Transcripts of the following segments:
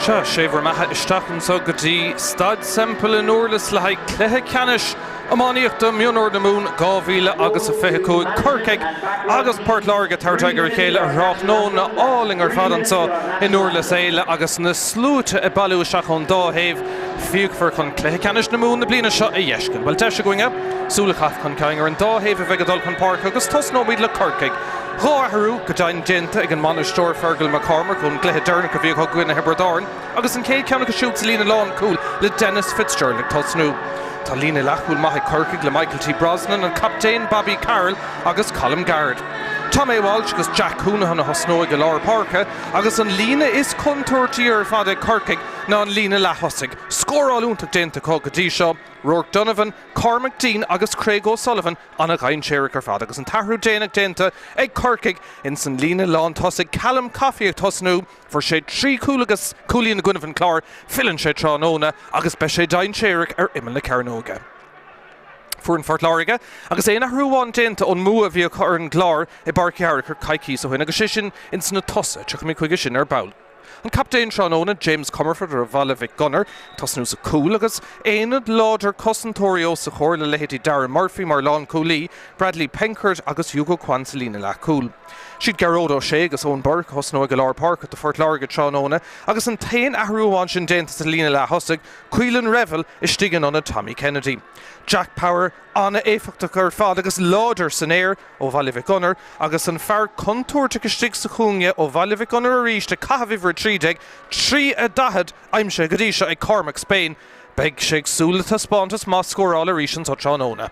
Seo séhar maithe isteachn so go dtí Staid Semple in Durlas le haid Cluiche Ceannais Iománaíochta Mionúr na Mún 2025 Corcaigh agus Páirt Láirge Tráchtaire Chéile Ráthnón na áling ar fad anseo in Durlas Éile agus na slúte I bailú seach chun dáhéamh fiúgfar chun Cluiche Ceannais na Mún na bliana seo I dhéiscin. Well de se goinge súlachach chun ceann ar an dáhéamh a bheith adul chun Páirt agus tosnóid le Corcaigh. Ráthhrú go dain dinta ag an Munster fergal McCormack chun Cluiche Dearna go bhíoh chuin na Hebridáin agus an céad ceanna go siút lína lán cool le Dennis Fitzgerald tosnú. Tá lína lechúil maithe Corcaigh le Michael T. Brosnan an captain Bobby Carroll agus Colm Garrett. Tom A. Walsh agus Jack Hoonahan a hosnóig go Láir Parcha agus an lína is contúirtí ar fad ag Corcaigh ná an lína lethosig. Scóráilúntaach dénta có go dtí seo, Rourke Donovan, Cormac Dean agus Craig O'Sullivan an a ghain séireach ar fad agus an tathhrú déanaach dénta ag Corcaigh in san lína lán tosig Callum Coffey ag tosnú for sé trí cúlagus cúlíon na Guinevere Clár fillan sé tránóna agus be sé dain séireach ar imime le Ceannóga. Fuair an Páirt Láirge agus éana thrúháin dénta ón mua bhí chu an glár I barcearach ar Caicí so hin agus sin in sanna tosa tuach mí chuige sin ar bail. An captain tránóna James Comerford ar bhaile Vic Gunner tosnú sa cúl agus éanad láidir cosantóirí sa chóir le lehétí Darren Murphy mar lán cúlí Bradley Penkert agus Hugo Quantalina le cúl. Siad Gearóid Ó Sé agus Owen Burke hosnóig go Láir Parcha at the Páirt Láirge tránóna agus an tain ahrúháin sin dénta sa lína le hosig Cuilan Revel is stigan anna Tommy Kennedy. Jack Power anna éfachtaach ar fad agus láidir san éir ó bhaile Vic Gunner agus an fear contúirte go stig sa chúnge ó bhaile Vic Gunner a ríis de caithfhíomhar trídeag trí a dahad aimse go dtí seo ag Cormac Spain beag sé súlata spántas más scóráil a ríis an tá tránóna.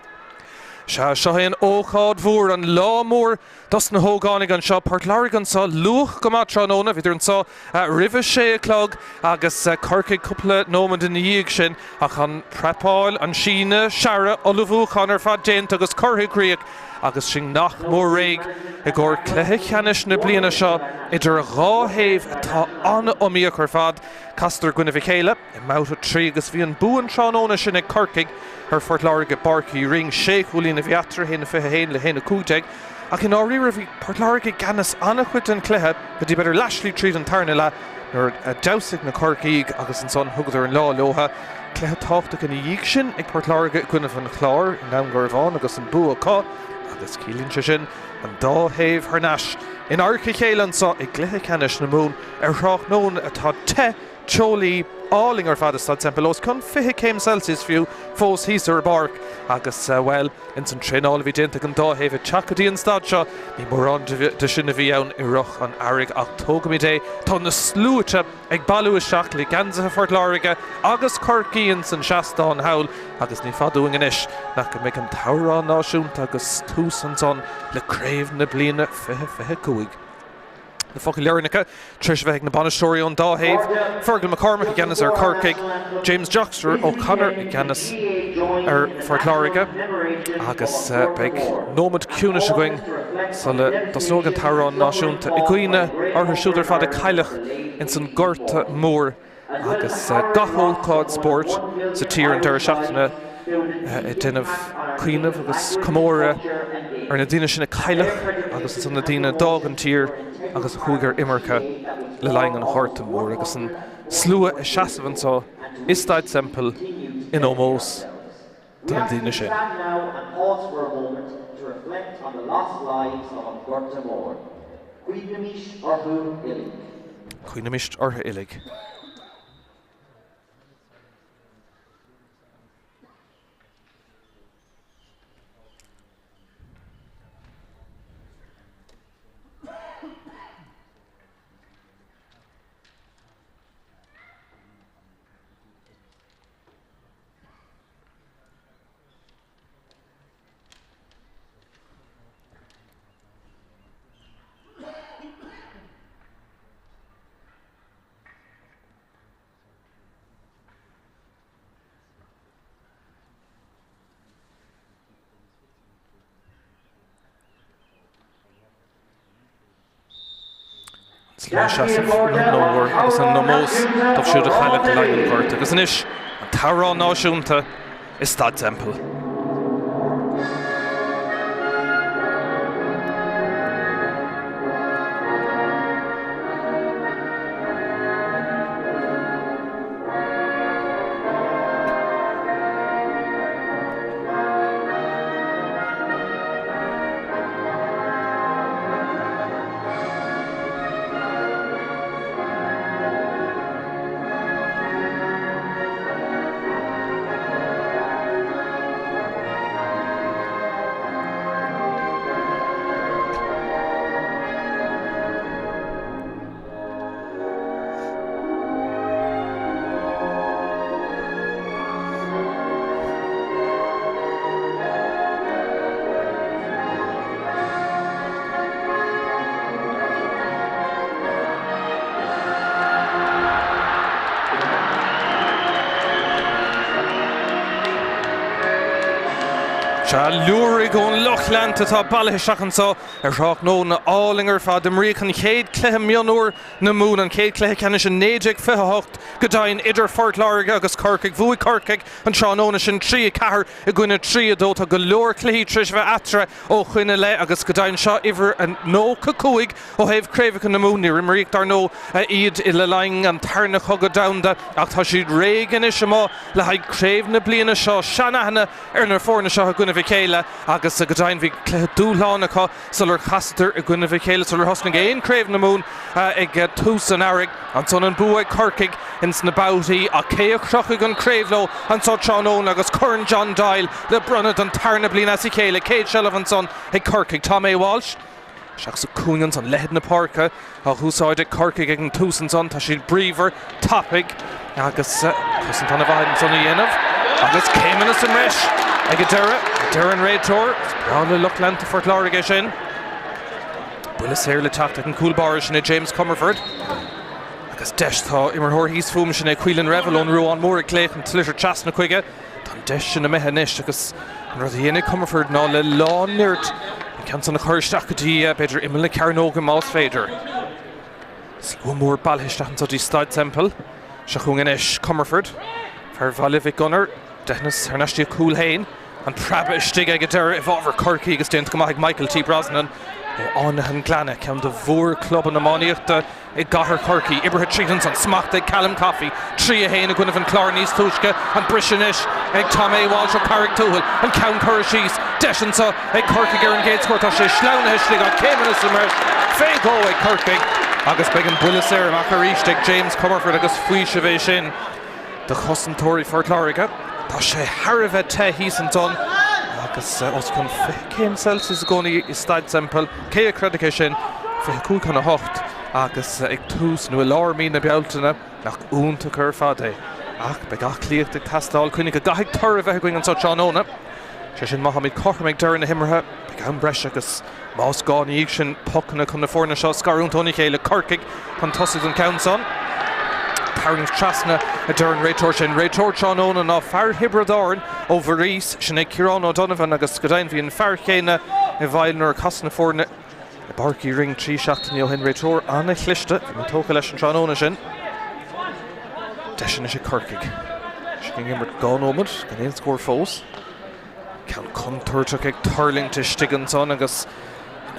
Seo an óchád mhór an lámór das na hógánig an seo Páirt Láirge an sá luach go má tránóna bhíidir an sá ribh sé a clog agus Corcaigh coupla nómad in na dhéag sin ach an prepáil an síne seara ó luhúchan ar fad déint agus corthaigh agus sin nach mór réig I gcóir Cluiche Ceannais na bliana seo idir a ráhéamh atá anna omíoch ar fad Castor Guinevere Chéile I mouta trí agus bhí an búan tránóna sin ag Corcaigh ar Páirt Láirge barcaí ring séchúlín a bheatra héna fithe héin le héna cúteag ach in áirí ra bhí Páirt Láirge ganas anna chuid an Cluiche go dtí beidir leislí tríd an tarna le nuair a dosaigh na Corcaigh agus an son thugad ar an lá leotha Cluiche táchtach in dhéag sin ag Páirt Láirge Guinevere Clár in am Gurbháin agus an bua cá agus cílíonn sé sin an dáhéamh thnáis in Archa Chéile anseo ag Cluiche Ceannais na Mún ar Ráthnón atá te Cholaí áling ar fad Staid Semple os chun 50 Celsius fiú fós híos ar barc agus well in san tréáil bhí dénta an dáhéamh teachtaí an stad seo ní mór an de sin a bhí ann I ruch an airigh ach tógamí dé tá na slúite ag bailú isteach le gansa Páirt Láirge agus Corcaigh san seachtán hail agus ní fadúing inis nach go mbeidh an tárán náisiúnta agus tús an son le Craobh na bliana 25. Na focail learnica, Trish bheith na Banastóirí ón dáhéamh, Fergal McCormack I gceannas ar Corcaigh, James Joxter O'Connor I gceannas ar Páirt Láirge agus beag nómad cúna se going sa le dosnóg an tárán náisiúnta I gcuoine orthu siúd ar fad a cailleach in san gorta mór agus gahóilcáid Spórt sa tír an deir seachtaine I duineh cuiineh agus comóra ar na daine sin a cailleach agus san na daine dág an tír agus chuagar imircha le laing an háirta mór agus an slua I seasamh anseo is Staid Semple in ómós den daine sin. Cuoinimiist orthu illig. Slán seasamh na nómhar agus an nómós dóibh siúd a chaileach le laing an gcóirte agus inis an tárán náisiúnta is Staid Semple. Sha luúraigh ón Lochland atá bailithe an seo Rách nó na álingar fad imríoch an chéad cluiche Mionúr na Mún an chéad cluiche Ceannais an 9-28 go dainn idir Fort Láirge agus Corcaigh bhuaigh Corcaigh an seanóna sin 3-4 i gcuine 3-2 tá go leor cluichí tris bheith atra ó chuine le agus go dainn seo iver an nó cacuig ó héh Craobh na Mún ní imríoch dar nó iad i le laing an tarna chugad damda ach tá siad réigean is má le haid Craobh na bliana seo seanachna ar fórna seo a gcuine Míchéal agus a go dainn bhí cluiche dúlánacha sular chaster a gcuine Míchéal sular hosna géon Craobh na Mún ag tús an airigh an son an buaigh Corcaigh ins na boutaí a cé crochaigh an Craobh lo an so Seanón agus Corn John Dial le brunad an tarna bliana Míchéal céad shelf an son ag Corcaigh Tom A. Walsh seach sa cúngan an lehead na parca a húsáide Corcaigh ag an tús an son tá siad bríomhar tapig agus cosint an a bhaid an son a dhéanamh agus céimenas an reis ag a deire an réadtóir rála Lochland a Fort Láirge sin bulas éir le teachta an cúlbar sin James Comerford agus deis tá imar híos fum sin cuileann revel ón ruán mór ag léich an tlitir chas na chuige tá deis sin na mehanis agus an rud a dhéanamh Comerford ná le lánirt cean san na chuirteach gotí beidir imime le cearnóga más féidir slua mór bailthisteach an sotí Staid Semple se chugan is Comerford fear bhailh gunnar deithnas ar neistí cúl hain an praba istig ag a deire I bhábhar Corcaigh agus déint go maith Michael T. Brosnan ó ánachan gleanna ceann de bhór club an amáíochta I gcathair Corcaigh ibrthe trítan san smacht ag Callum Coffey 3-1 a gcuineh an clár níos túisce an brisenis ag Tom A. Walsh ó Carrick Tuathal an ceann chuirisios deis an sa ag Corcaigh ar an géad scóir tá sé sleanna islig a céimenas an mar fé gó ag Corcaigh agus beag an bulas éir amach a ríist ag James Comerford agus faoise bheith sin de chosantóirí Fort Láirge tá sé Harbheith te híos an don agus os chun 5 Celsius a gcónaí I Staid Semple cé a credice sin fé cúl chuna hocht agus ag tús nu a lármí na bealtainna nach únta chur fad é ach be gach líocht ag tastáil chuinnig go gaigh tar a bheith going an so Seanóna sé sin maitha míid cocham ag deir na himmarthe be gan breis agus más gánaíag sin pocna chun na fórna seo scarúnta Míchéal Corcaigh chun tosaigh an count son Tarrings trasna a deir an réadtóir sin réadtóir Seanóna ná fear hibradáin ó bharís sin ag Ciarán O'Donovan agus go dainn bhí an fear chéine I bhailnar casna fórna I barcaí ring 3-7 ó hen réadtóir anna chlichte bhí an tóca leis an Seanóna sin deisina sé Corcaigh si gin gimmert gáómad gan éon scór fós ceann contúirteach ag Hurling te stigan son agus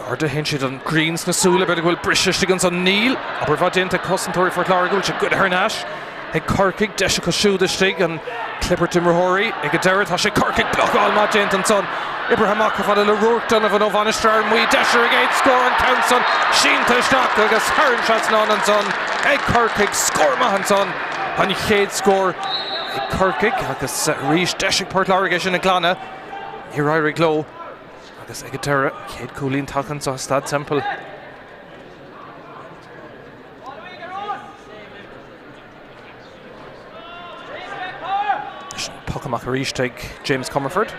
Arda hen siad an greens na súla beidir bhfuil brise stigan san níl aber bha déanta cosantóirí Fort Láirge bhfuil sé go thnáis ag Corcaigh deise go siúda stig an clipper timmerthirí ag a deire tá sé Corcaigh blogáil má déanta an son Ibrahimach fad le ruach donna bhan ó bhanistra muí deisir a géad scór an count son sínta isteach agus Harran shots ná an son ag Corcaigh scór maith an son an chéad scór ag Corcaigh agus rís deisig Fort Láirge sin na glanna I rairigh gló agus ag a deire céad cúlín tachan sa Staid Semple Pocamach a ríist ag James Comerford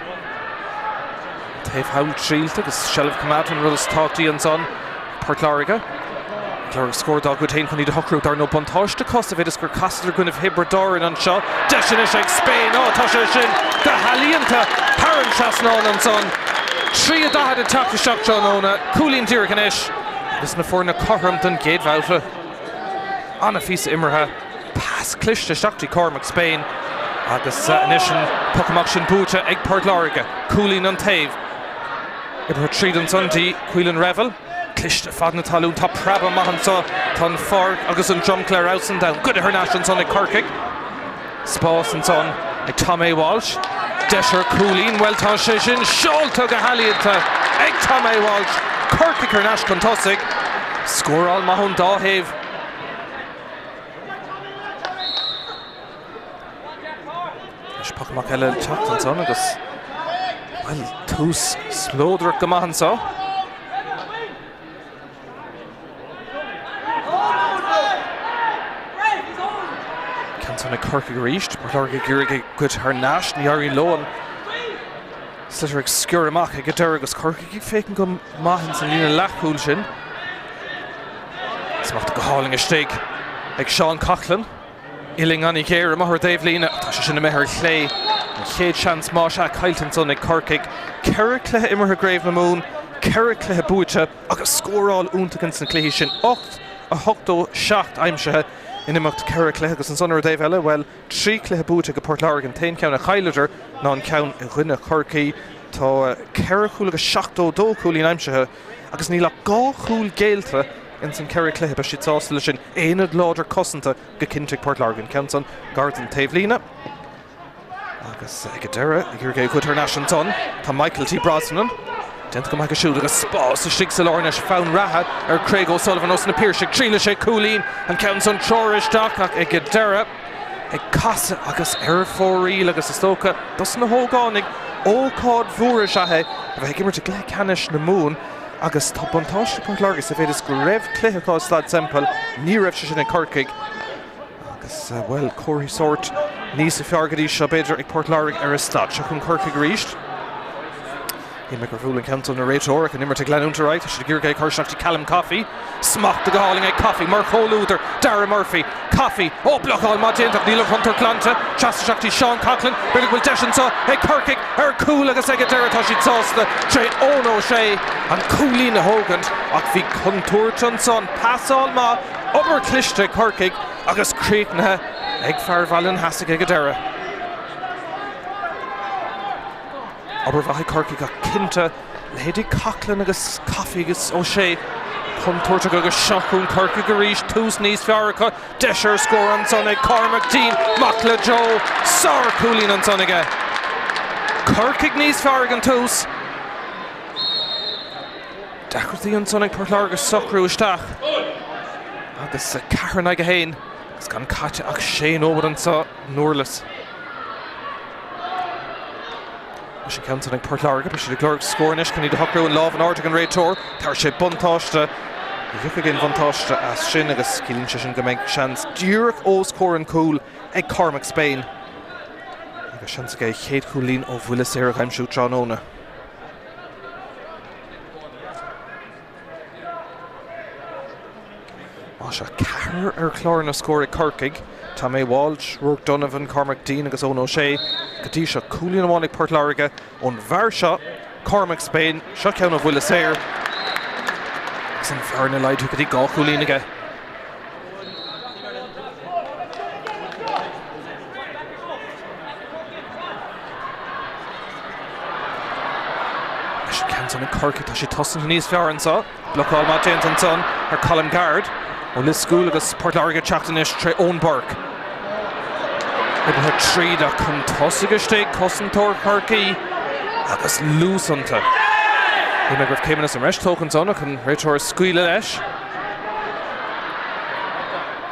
taobh hawl tríalta agus shelf cumát an rudas táchtaí an son Fort Láirge Láirge scór dá go tain chun iad hocrú dar nó bontáiste costa bhéidir gur castar gcuineh hibradáin an seo deis is ag Spain tá sé sin go halíonanta Harran seasnán an son 3-2 tapta seach Seanóna cúlín tíir canis agus na fórna chothramt an géad bhálta anna físa immerthe pas cliste seachtaí Cormac Spain agus inisin Pocamach sin búte ag Fort Láirge cúlín an taobh ibre tríd an sundí cuileann revel cliste fad na talún tá praba maithan sa tá Ford agus an drumclair out and down good thnáis an son ag Corcaigh Spás an son ag Tom A. Walsh deisir cúlín well tá sé sin seolta go halíonta ag Tom A. Walsh Corcaigh thnáis chun tosaigh scóráil maithún dá thaobh is Pocamach eile teacht an son agus well tús slódrach go maithan sa Cantána Corcaigh ríist Fort Láirge gúraigh go thnáis níorí lóan slitir ag sciúr amach ag a deire agus Corcaigh fécinn go maithan san lína leathúil sin smacht go háling istig ag Seán Coughlin Iling an I céir amach ar Dave Lína tá sé sin na methir chlé Chéad chance más a Cailton son ag Corcaigh. Ceithre cluiche imar Gréibh na Mún, ceithre cluiche buaite agus scóráil úntagan san cluiche sin 8-7 aimsethe in imeacht ceithre cluiche agus an sonar Dave Éile, well 3 cluiche buaite go Port Láirge an 10 ceann a Chaillidir ná an ceann i dhuine Corcaigh. Tá ceithre chúl agus 7-2 chúlín aimsethe agus níl 2 chúl géalta in san ceithre cluiche be siad sásta sin éad láidir cosanta go cinnte Port Láirge an ceann son Gardan Taobhlíne. Agus ag deire ag Iomána chuid national son tá Michael T. Brosnan Dent go Michael siúd agus spás a stig sa Láirne fán ratha Craig O'Sullivan os na Pierce tríle sé cúlín an ceann son troiristeach ach ag deire ag casa agus fóríl agus is tócha dus na hógánig ócád mhuair sethe a bheith gimmar de Ceannais na Mún agus tá buntáiste Port Láirge sa féidir go raibh cluicheá Staid Semple ní raibh sé sin ag Corcaigh agus well Corcaigh sort níos a feargadí seo beidir ag Port Láirge ar a stad se chun Corcaigh ríist. He make a Hurling council narrator and immer to Glen Unterright should gear guy Kirshak to Callum Coffey smack the galling a Coffey Mark Holuder Darren Murphy Coffey oh block all Martin Neil Hunter Clanta Chester Shakti Sean Coughlin Billy Will Deshan saw a Corcaigh er cool like a second Derritoshi sauce the trade Ono Shea and Coolina Hogan Akvi Contour Johnson pass all ma upper Cluiche Corcaigh Agus Creekna Egg Farvalin has to get a Derra Obervahi Corcaigh got Kinta, Lady Coughlin agus Coffey agus O'Shea, Contour agus Shachun Corcaigh Garish, Twos Knees Fiarica, Desher score on Sonnig, Cormac Dean, Makla Joe, Sar Coolin on Sonniga. Corcaigh Knees Fiarigan Twos. Dacherty on Sonnig Port Láirge Sucru Stach. Agus Cairn Agahain, it's gone catch ach Shane over on Durlas. She counts on Port Láirge, but she declared scoring-ish. Can he do Huckrow and Love and Artigan Ray Tour? Tarshe Buntáiste. Look again Buntáiste as Shin agus Killing Shishin go make chance. Dúrach ó scoring cool ag Cormac Spain. Agus chance again Chéad Coolín ó Bhuilis Éire I'm shoot Iomána. Masha Carr Clorna score ag Corcaigh. Tommy Walsh, Rourke Donovan, Cormac Dean agus Ono Shea, Kadisha Coolin Amánig Port Láirge, on Varsha, Cormac Spain, Shotdown of Bhuilis Éire. San Farna Light who could eat Gá Coolin again. She can't on a Corcaigh, she tosses in his Farn saw, Block all Matt James and son, her Colin Guard, or Liz School agus Port Láirge Chaptanish, Trey Owen Burke. It had 3 that come Tossigersteig, Cossentor, Corcaigh, agus Lúsanta. He may have came in as a mesh tokens on, and Rachel Squeal Lesh.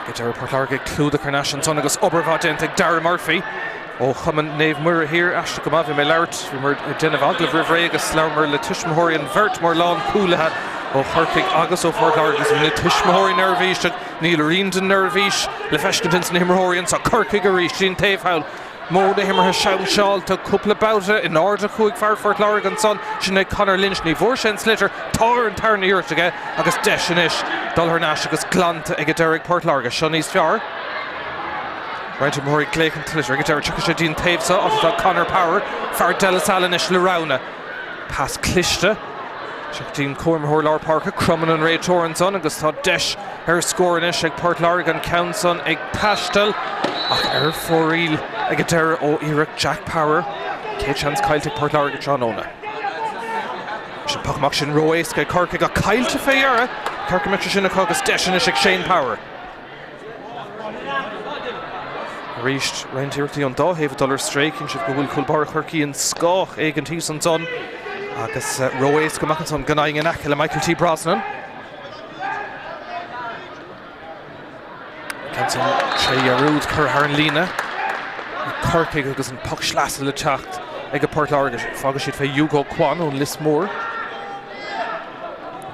Get our Port Láirge clue the Carnation son, agus Obervadentic Darren Murphy. Oh, Hammond Nave Murray here, Ashton Gamavi Melart, Geneva Aglev River, agus Slaumer, Letish Mahorian, Vert Morlan, Coolaha. Oh, Corcaigh agus ó Port Láirge is Letish Mahori Nervish, Neil Reendon Nervish, Lefeshkintons and Himmerhorian, so Corcaigh Garish, Jean Tavehowl, Mona Himmer has shout Shawl to couple about it in order to quick far Port Láirge and son, Sinead Connor Lynch, Nivorshen Slitter, Tor and Tarn Earth again, agus Deshinish, Dulher Nash, agus Glanta, Egaderic Port Láirge, Shawnee's Fiar. Right to Mahori Clake and Tlitter, Egaderic Chukashadine Tavesa, off Connor Power, Far Delis Alanish Larauna, past Cluiche. Team Cormahor Laur Parker, Crumman and Ray Torrenson, agus tá Desh her scoring-ish ag Port Láirge and Counson ag Pastel, ach fóríl ag Deire ó Eric Jack Power, Cé chance Caillte Port Láirge Iomána. Sin pachmach sin roéis ag Corcaigh ag Caillte féara, Corcaigh metra sin agus Desh-ish ag Shane Power. Reached round here to on $10 strike, and she've go will Culbar Corcaigh and Scach ag an Tyson son. Agus roéis go maic an gnáing in Achille Michael T. Brosnan. Canson Trey Arúd Curharn Lína. Corcaigh agus an puck schlas le teacht ag a Port Láirge fága siad fé Hugo Kwan ón Lismore.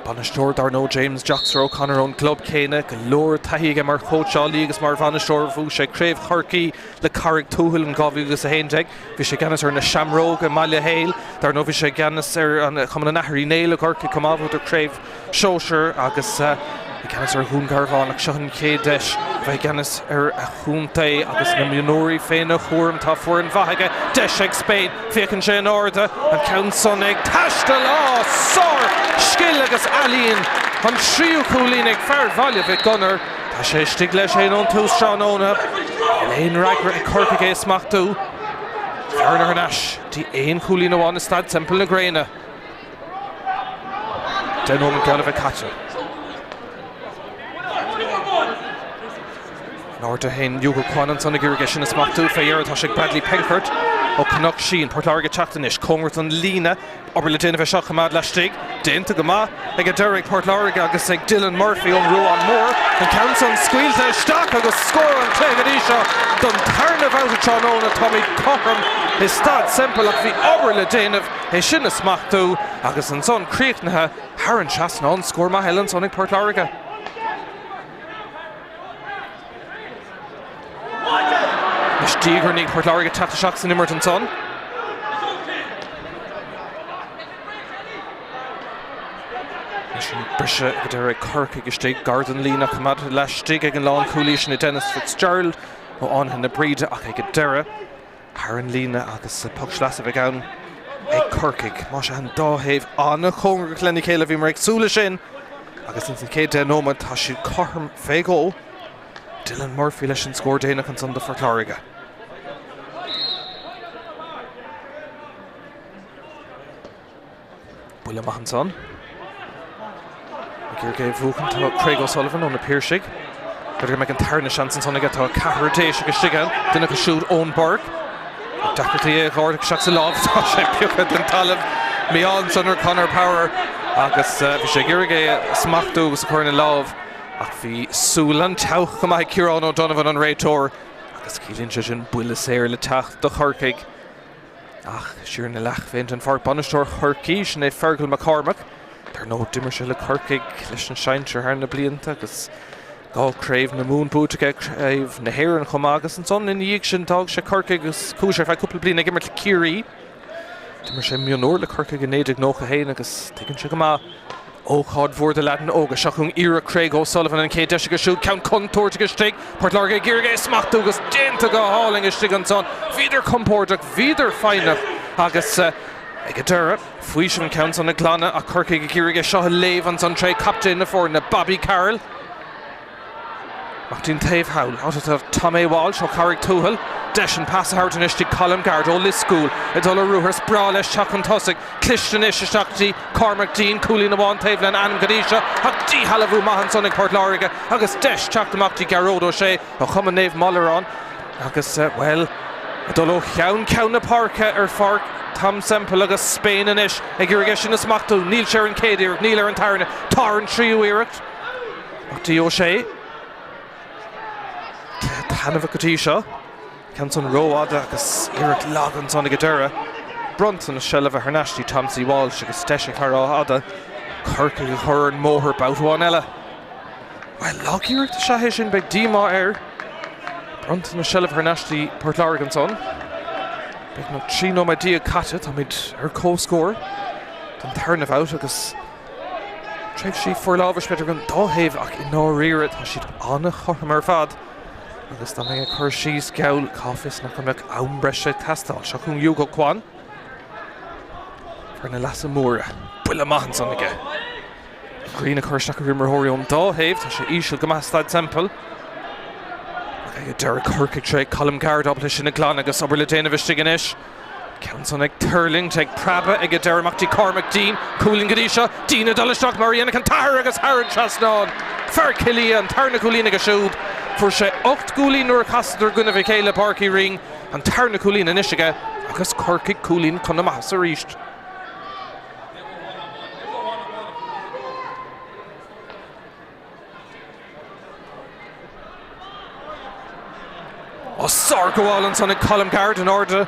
Banastor Darno James Jackson O'Connor on club Céine go leor taithí mar Coachall agus mar Banastor bhú sé Craobh Corcaigh le Carrick Tuathil an Gábhí agus a Héinteag bhí sé ganas ar na Shamrogue Malia Hale Darno bhí sé ganas ar an chuman na Nathairí Néile Corcaigh cumábh ar Craobh Shosher agus ganas ar Hún Garván ach sean cé deis bheith Ceannais Chúntaigh agus na Mionúr féin a chóirm tá fuair an bhaige deis Spain fécinn sé an orda an ceann son ag taiste lá sár scill agus alíonn an tríú cúlín ag fear bhaile bheith gunnar tá sé stig leis é an tús seanóna éon ragra ag Corcaigh smachtú fearna ar nas tí éon cúlín amháin na Staid Semple na Gréine den óman geall bheith caite Náirte hain Júgal Cuanan san ag irrigation na smachtú féar tá sé Bradley Penkert ó Connacht sin Port Láirge Teachtanis Cóngart an lína aber le déanamh seach amad leistigh déanta go maith ag a deireadh Port Láirge agus ag Dylan Murphy ón Ruán Mór an Council scuilte isteach agus scór an clégadí seo don tarnamh out a tránóna Tommy Cochran is Staid Semple ach bhí aber le déanamh é sin na smachtú agus an son críochnathe Haran Seasna an scór maith Helen son ag Port Láirge. Is dígur ní Port Láirge tata seach san immert an son. Is sin brise go deireadh Corcaigh istigh gardan lína chumad leistigh ag an lán cúlíis na Dennis Fitzgerald ó anhan na bríde ach ag go deireadh Haran lína agus puck slasah ag ann ag Corcaigh má sé an dáhéamh anna chóngar go lennig chéile bhí mar ag súla sin agus in cé den nóman tá siad corm féigó Dylan Murphy leis an scór déanach an son de Port Láirge. Bhuaile Mumhan son. Gur géh bhuachan tá Craobh O'Sullivan ón na Piarsaigh. Gur meid an tarna seansan son ag tá cahar déis agus stigan duine go siúd ón Borg. Dacartaí ag gáirteach seach sa lámh tá sé piocad den talamh Míchéal son ar Conor Power agus bhí sé ggéirigh smachtú agus a chuir na lámh ach bhí súlan teach go maith Ciarán O'Donovan an réitóir agus cílíonn sé sin buile séir le teach do Corcaigh ach siúr na lech féint an fear banisteoir Corcaigh sin é Fergal McCormack tar nó dimmer se le Corcaigh leis an seintir ar na blianta agus gá Craobh na mún búteige Craobh na héireann chum agus an son in dhéag sin tág sé Corcaigh agus cúisear feadh cúpla bliana ag immert le Ciarí dimmer sé Mionúr le Corcaigh in éideag nócha héin agus tuigeann sé go maith óchád mhór de leadan óga seachún ire Craig O'Sullivan an cé deise go siúd ceann contúirte go stig Port Láirge ggéirigh smachtú agus déanta go háling is stig an son víidir compórteach víidir feinach agus ag go deireadh faoi sin ceann son na glanna a Corcaigh ggéirigh seo léamh an son tré captain na fór na Bobby Carroll Machtín taobh hawl áiteamh Tommy Walsh ó Carrick Túhal deis an pass hart an istigh Colm Gard ó Liscúil i dul a ruúthar sprá leis teach an tosaigh Clistean isteachtaí Cormac Dean cúlín amháin taobh len Anam Gadisha ach dí halamhú Mumhan son ag Port Láirge agus deis teach amachtaí Gearóid ó sé ó chuma néamh Mullerán agus well i dul ó ceann na parcha ar farc Tom Semple agus Spain in ish ag ggéirigh sin na smachtú níl sé an céadíir níl ar an tarna tar an tríú iirecht ach dí ó sé Hanamh gotí seo ceann son róáda agus iirecht lágan son ag go deireadh Brunton a sellh ar nasty Tomsy Walsh agus deise charráda Corcaigh go chur an móthir boutáin eile well lágíirecht a seahéis sin beag díomá air Brunton a sellh ar nasty Port Láirge an son beag nó trí nó maidí a caite tá muid ar cóscóir don tarnamh out agus treibh sí forlábhar beidir an dóthaobh ach i nóiríire tá siad anna chorm ar fad agus tá mé chur síos geall cáfis nach go meach ann breise testáil seachún Júgal Cuan ar na leasa móra Bhuaile Mumhan son aige Grína chuir nach go rimarthiúm dóthaobh tá sé íseal go maith Staid Semple ag deir Corcaigh tré Colm Gard op leis sin na glan agus obair le déanamh istigh inis ceann son ag Hurling ag Prabba ag deir amachtaí Cormac Dean cúlín gadíseo Dean a dolisteach Mariana can tair agus Haran Seasna fear cilí an tarna cúlín ag a siúd fuair sé 8 cúlín nuair castaidir gona bheith céile Parky ring an tarna cúlín in isige agus Corcaigh cúlín chun na maithas a ríist. Ó sár go bháil an son ag Colm Gard an orda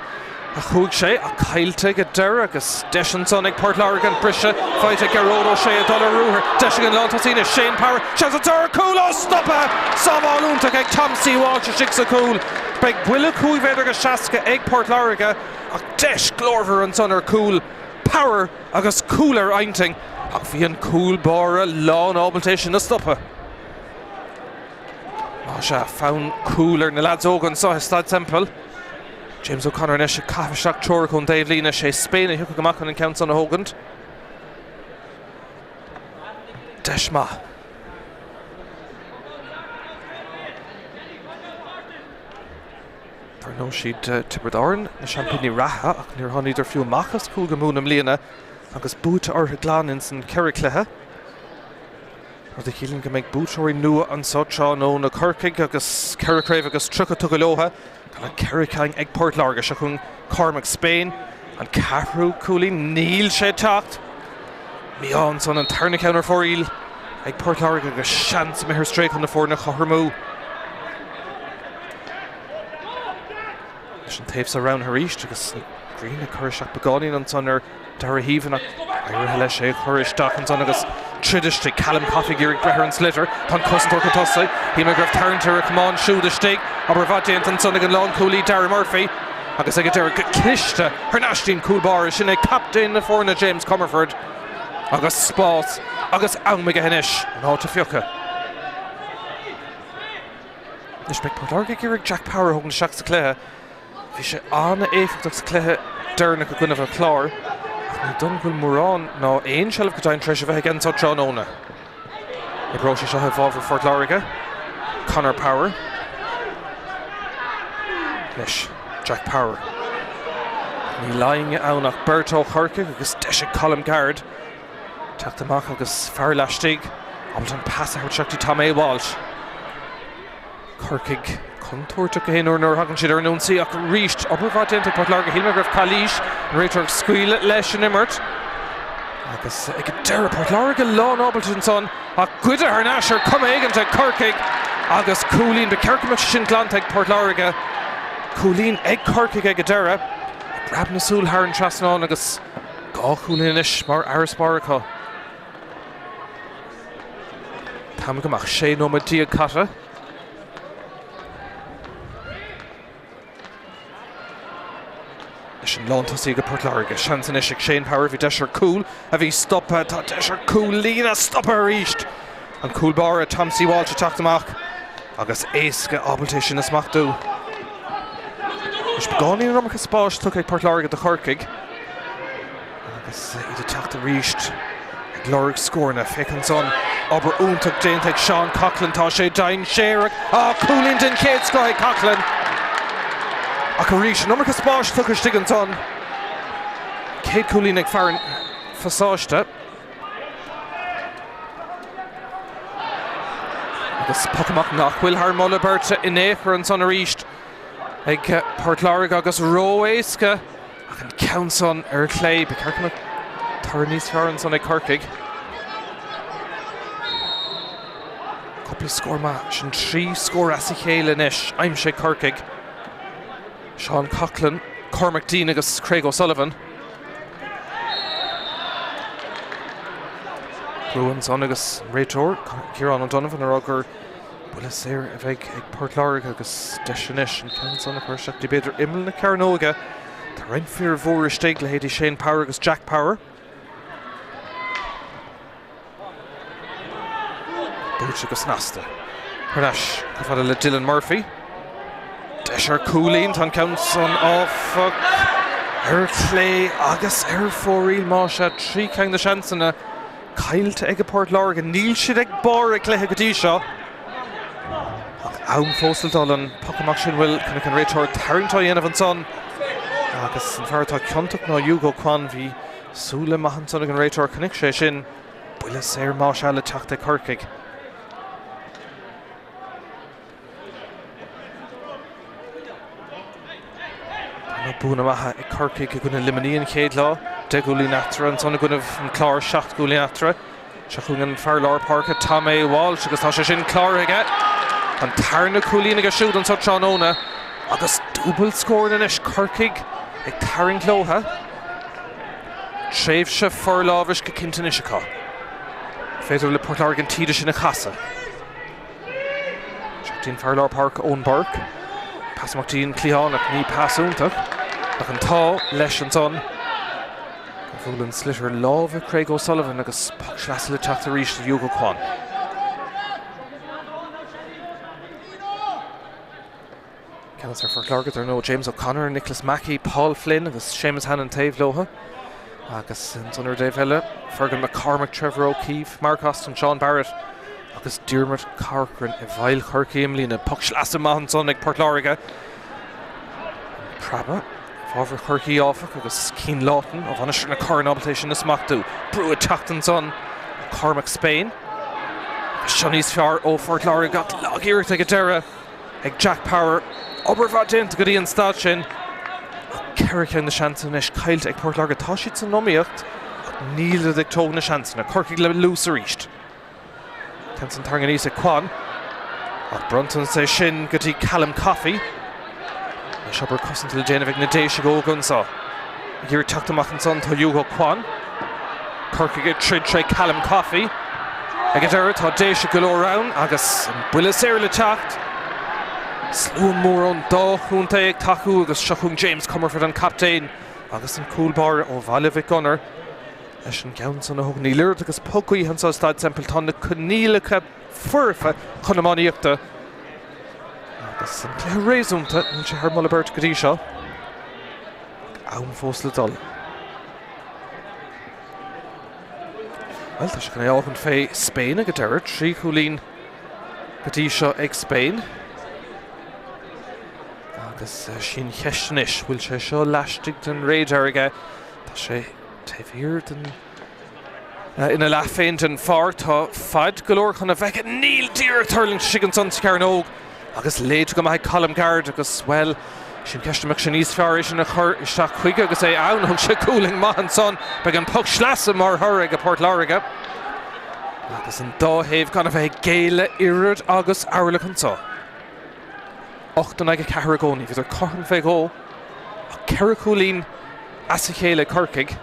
a chuaigh sé a caiilte go deire agus deis an son ag Port Láirge an brise fáilte Gearóid ó sé a dul a ruúthar deis an lántasína Shane Power seans a deir cúil ó stoppa sábháilúntaach ag Tomsy Walsh a sig sa cúil beag bhuiile cúil bhéidir go seaca ag Port Láirge ach deis glórhar an son ar cúil Power agus cúil ar ainting ach bhí an cúil bára lán ábaltéis sin a stoppa. Masha found cooler na lads ógan sa Staid Semple. James O'Connor na sé cafa seach teoir chun Dave Lína sé Spain a hiúca goach an count on a hógant. Deisma. Tar nó siad Tiberdáin na champagní ratha ach níor tháinig idir fiú machas cúil go múna mbliana agus bút ortha glánin san ceithre cluiche. Ar de cílinn go méid búteoirí nua an sótseán ó na Corcaigh agus Craobh agus trucha tu go lótha tá Corcaigh ag Port Láirge se chun Cormac Spain an ceathrú cúlaí níl sé teacht. Míán son an tarna ceannar fóríl ag Port Láirge agus seans mithir stréich an na fór na chotharmú. Leis an taobh sa rán haríist agus Green a chuir seach beáín an son ar dar a híomhanach airthe leis sé chuiristeach an son agus Tridiiste Callum Coffey Gearig brethir an slitter tan cosintúir go tosa hí me gribh tarntar a cumán siúd istigh aber bhaidiant an son ag an lán cúlaí Darragh Murphy agus ag a deir go cliste ar náistín cúlbar sin ag captain na fórna James Comerford agus Spórt agus Iomána henis an áta fiocha. Nis beag Port Láirge Gearig Jack Power thugann seach sa cluiche bhí sé anna éifeachtas cluiche dearnach a gcuineh an chlár. Ní don bhfuil mórán ná aon sealamh go dain treis a bheith an tá Óna. I bro sé seo bhábhar Fort Láirge, Conor Power. Leis, Jack Power. Ní láinge annach Berto Corcaigh agus deise Colm Gard. Teacht amach agus fear leistigh, aber an pass a chuirteachtaí Tom A. Walsh. Corcaigh contourte go héanúir nuair hagann siad ar an únsaí ach ríist obair bhaidiant ag Port Láirge hí me gribh Cluiche réitear scuile leis an imirt. Agus ag deir Port Láirge lán ábaltain son ach cuide ar náisiir cum éigeanta Corcaigh agus cúlín be cearcamach sin glant ag Port Láirge. Cúlín ag Corcaigh ag a deire brab na súl thar an trasnán agus gá cúlín inis mar airspáracha. Tá goach sé nó díag cata. Leis an lántasí go Port Láirge seansan is ag Shane Power bhí deisir cúl a bhí stoppa tá deisir cúl lína stoppa a ríist. An cúlbar a Tom C. Walsh a teacht amach agus éasca ábalta sin is machtú. Leis beánaí an Romcha Spáis tuc ag Port Láirge de Corcaigh agus iad a teacht a ríist ag Láirge scórna fécinn son aber úntaach déint ag Sean Coughlin tá sé dain séireach cúlín den céad sco ag Coughlin. Ach a ríis an Romcha Spáis tuc ar stig an son céad cúlín ag fearan fasáiste agus pacamach nach bhfuil thar molla berta in éachar an son a ríist ag Port Láirge agus róéasca ach an ceann son ar chlé be cearcamach tar níos fear an son ag Corcaigh. Cúpla scór ma sin 3 scór as i chéile inis aim sé Corcaigh. Sean Coughlin, Cormac Dean agus Craig O'Sullivan. Bruin son agus réiteoir Ciarán O'Donovan ar agur bula séir a bheith ag Port Láirge agus deisianis an ceann son a chuir seachtaí beidir imil na Cearnóga. Tá raon fear mhór istigh le héadí Shane Power agus Jack Power. Bút agus nasta. Chuirneis go fada le Dylan Murphy. Deisir cúlín tan ceann son áfach ar chlé agus ar fóríl má se trí ceann na seansanna caiilte ag a Port Láirge níl siad ag bar ag cléthe go dtí seo. Ann fóstaltáil an pacamach sin bhfuil chuna an réiteoir tarintá dhéanamh an son agus an fearrtá ceantaach ná Hugo Kwan bhí súla maithan son ag an réiteoir conic sé sin buile séir má se le teacht ag Corcaigh. Búna maithe ag Corcaigh go na limoníon chéad lá de gúlaí neachtra an son gonah an chlár 7 gúlaí neachtra se chun an fearlár parcha Tom A. Walsh agus tá sé sin chlár aige an tarna cúlín agus siúd an Sotseán Óna agus dúbal scór inis Corcaigh ag taring chlótha tréimh se forlábhais go cinnte inis acu féidir le Port Láirge an tíide sin na chasa seachtaín fearlár parcha ón Burke passamachtaín Clíánach ní pasúntaach ach an tá leis an son bhfuil an slitir lámh Craig O'Sullivan agus pach le teacht a ríist Hugo Kwan. Councillor for Láirge there no James O'Connor, Nicholas Mackey, Paul Flynn agus Seamus Hannon Taobh Loha agus Tunner Dave Éile, Fergal McCormick, Trevor O'Keefe, Mark Austin, Sean Barrett agus Diarmid Corcoran i bhail Corcaigh Imlína puck slasa Mumhan son ag Port Láirge. Prabha Fábhar Corcaigh áfach agus Cian Lawton ó bhainistear na Corn Obligation na smachtú. Brua Tachtan son Cormac Spain. Shani's fear ó Fort Láirge got lagíirt ag a deire ag Jack Power. Obervad déint go dtí an stad sin. Cerach na seansan is caiilte ag Port Láirge tá siad san nóíocht níl ag tóg na seansanna. Corcaigh le lús a ríist. Kensan targan níos ag Quan. Ach Brunton sé sin go dtí Callum Coffey. Siobhar cosint le déanamh ag na déise go gunsa. Gíir teachtamach an son tá Hugo Quan. Corcaigh ag trid Callum Coffey. Ag a deire tá déise go leor agus buile séir le teacht. Slúan mór an dá chúnta ag taú agus seachún James Comerford an captain agus an coolbar ó Bhaile Gunnar. Leis an gceann san na thug ní lirt agus pocaí an sa Staid Semple tá na conílacha furfa chunamáíochta. Agus an cléir réasúnta níl sé thar Mullabert go dtí seo. Ann fós le dul. Well, tá sé go áhann fé Spain ag a deire, trí chulín go dtí seo ag Spain. Agus sin cheisnis bhfuil sé seo leistigh den réidir aige. Tá sé taobhír den ina le féin den far tá fad golóir chuna bheith níl dír Hurling sigan son Ceannais agus léad go maith Colm Gard agus well sin ceisteimeach sin níos fearr sin a chur isteach chuige agus é ann thug sé cooling Mumhan son beag an puck slasa mar thurige a Port Láirge. Agus an dáhéamh gan a bheith géile irid agus airlach an tá. 8 ag a cehar gcónaí, bhíidir corthan fé gó a ceithre cúlín as a chéile Corcaigh.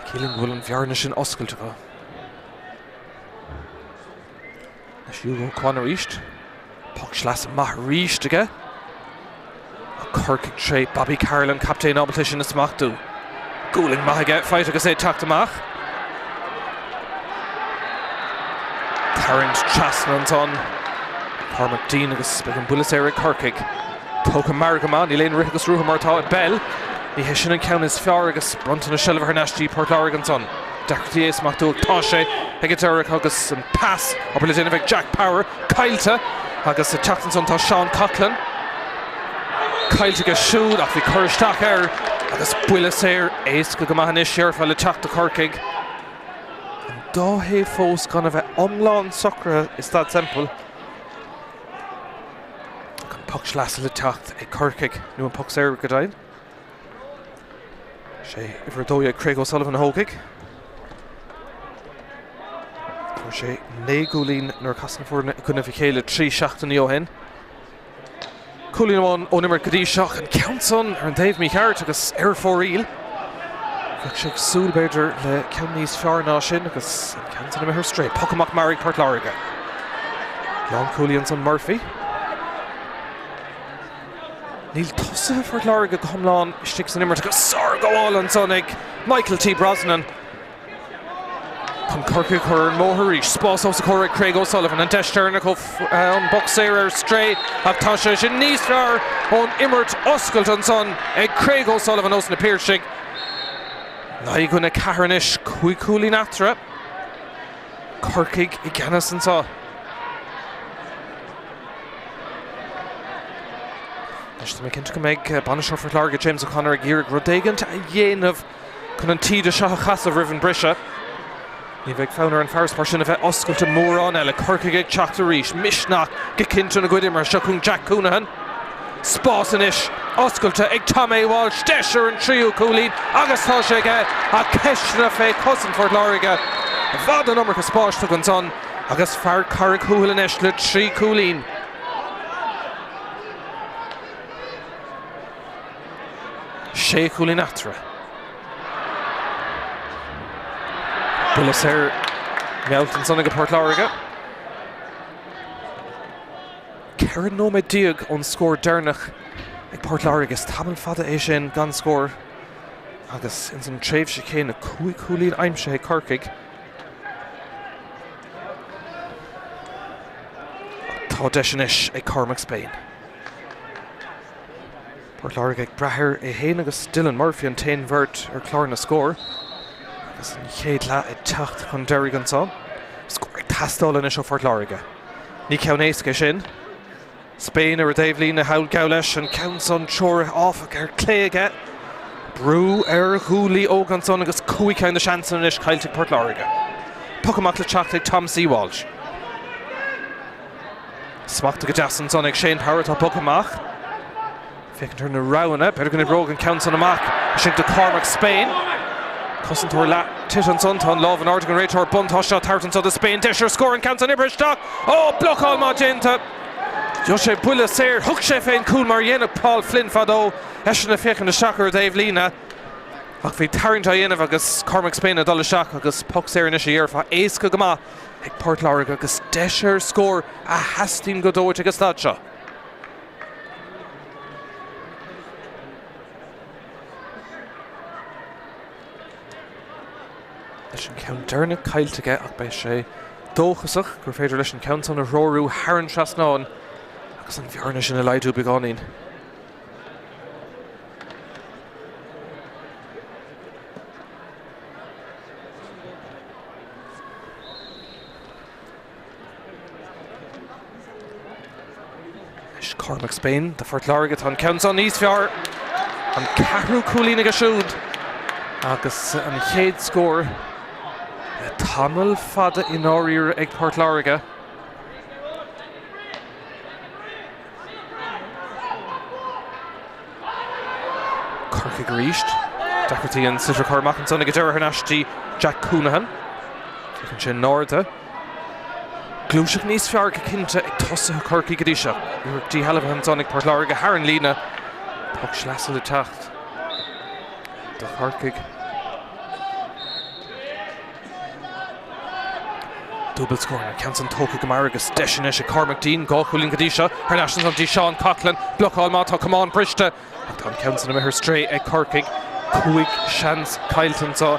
Cílinn bhfuil an bhearna sin oscailte go. Leis Hugo Quan a ríist. Puck slasa maith ríist aige. A Corcaigh tré Bobby Carlin, captain obligation na smachtú. Gúling maith aige, fight agus é teachtamach. Tarrant Chasman son. Cormac Dean agus beag an bulas éire Corcaigh. Tóca Margamán, ní léon rith agus ruútha martá a bell. Ní hé sin an Ceannais fearr agus Brunton a Shelver Nastí Port Láirge an son. Dechartí é smachtú tá sé ag a deire agus an pass op le déanamh ag Jack Power. Cailte agus a teachtan son tá Sean Coughlin. Cailte go siúd ach bhí chuiristeach air agus bulas éir éas go maithanis searfa le teachta Corcaigh. An dáhéamh fós gan a bheith omláin socra i Staid Semple. Puck slasa le teacht ag Corcaigh nu an puck séir go dain. Sé ifir dói ag Craobh O'Sullivan a hógaigh. Fuair sé 9 gúlín nuair casan fuair chuna bhí chéile 3 seachtaí ó hen. Cúlín amháin ó nimar go dtí seach an ceann son ar an Taobh Míchéal agus ar fóríl. Bheadh sé súil beidir le ceann níos fearr ná sin agus an ceann son imir straight. Puck amach Marigh Port Láirge. Lán cúlín son Murphy. Níl tosa for Láirge go thomláin istigh san imir go sár goáil an son ag Michael T. Brosnan. Chun Corcaigh chur an móthar ríis. Spás os a chur ag Craobh O'Sullivan an deistear na go an boxéir ar stray ach tá sé sin níos fearr ón imirt oscailt an son ag Craobh O'Sullivan os na Piarsaigh. Ná go na ceathranis cúlín atra. Corcaigh I gceannas an tá. Leis mé cinnte go méid bainisteoir for Láirge James O'Connor ag iarraigh rodéigant a dhéanamh chun an tíad a seo a chasamh roimh an brise. Ní bheith fánar an fearspar sin a bheith oscailte mór an eile Corcaigh ag teacht a ríis. Misneach go cinnte na gcuid imar seachún Jack Coonahan. Spás inis oscailte ag Tom A. Walsh deisir an tríú cúlín agus tá sé ige a ceisna fé cosan for Láirge. Bhd an numar go spás tu an son agus fearr Carrick Húil inis le 3 cúlín. Sé cúlín atra. Bulas éir mealtan son ag Port Láirge. Ceann nóméid diaag ón scór dearnach ag Port Láirge is tamil fada é sin gan scór agus in san tréimh sé chéin na cúlín aimse ag Corcaigh. Tá deis inis ag Cormac Spain. Láirge brethir hAoine agus Dylan Murphy an 10 vert chlár na scór. Agus Míchéal techt chun Derrig an son. Scór tastáil is ó Láirge. Ní Ceannais sin. Spain ar Drisleáin na hail gabh leis an Ceannais seoir áfach Craobh. Brú Hurling ógan son agus Cluiche na seansan is Cailteach Port Láirge. Puck amach le teach Tom C. Walsh. Smachta go deasan son ag Shane Power tá puck amach. Fécinn tar na rowanna, better gonna brogan Ceannais amach. Sin de Cormac Spain. Cosint tor la tit an son tá love an artigan réitor bunt hosha tartan so the Spain disher scoring Ceannais an Ibrishta. Oh block all magenta. José Bulla Sayre hook sé féin cool mar dhéanamh Paul Flynn fadó eisina fécinn na seachar Drisleáin. Ach bhí tarint a dhéanamh agus Cormac Spain a dul seach agus puck Sayre in is a fa éasca go maith ag Port Láirge agus deisir scór a hastín go dóid agus stad seo. Leis an Ceannais Cailteach ach bei sé dóchasach gur féidir leis an Ceannais a róú Haran Trasnáin agus an bhearna sin a leidú beánín. Leis Cormac Spain, de Port Láirge tá an Ceannais an níos fear an ceathrú cúlín ag a siúd agus an chéad scór Tamil fada in áiríre ag Port Láirge. Corcaigh ríist. Deachirtí an Sitter Cormac an son ag deir hanastí Jack Cúnahan. Fécinn sin Nárda. Glúiseach níos fear go cinnte ag tosa Corcaigh go dtí seo. Dí heileh an son ag Port Láirge Haran lína. Puck sleasa le techt. De Corcaigh. Double scoring. Ceannais an tóca go mar agus deisian is a Cormac Dean gá chuúlín go dtí seo. Her national of Sean Coughlin. Block all má tá Cumán Briste. Ach tá Ceannais an mithir straight ag Corcaigh. Cuaig seans Cailteach so.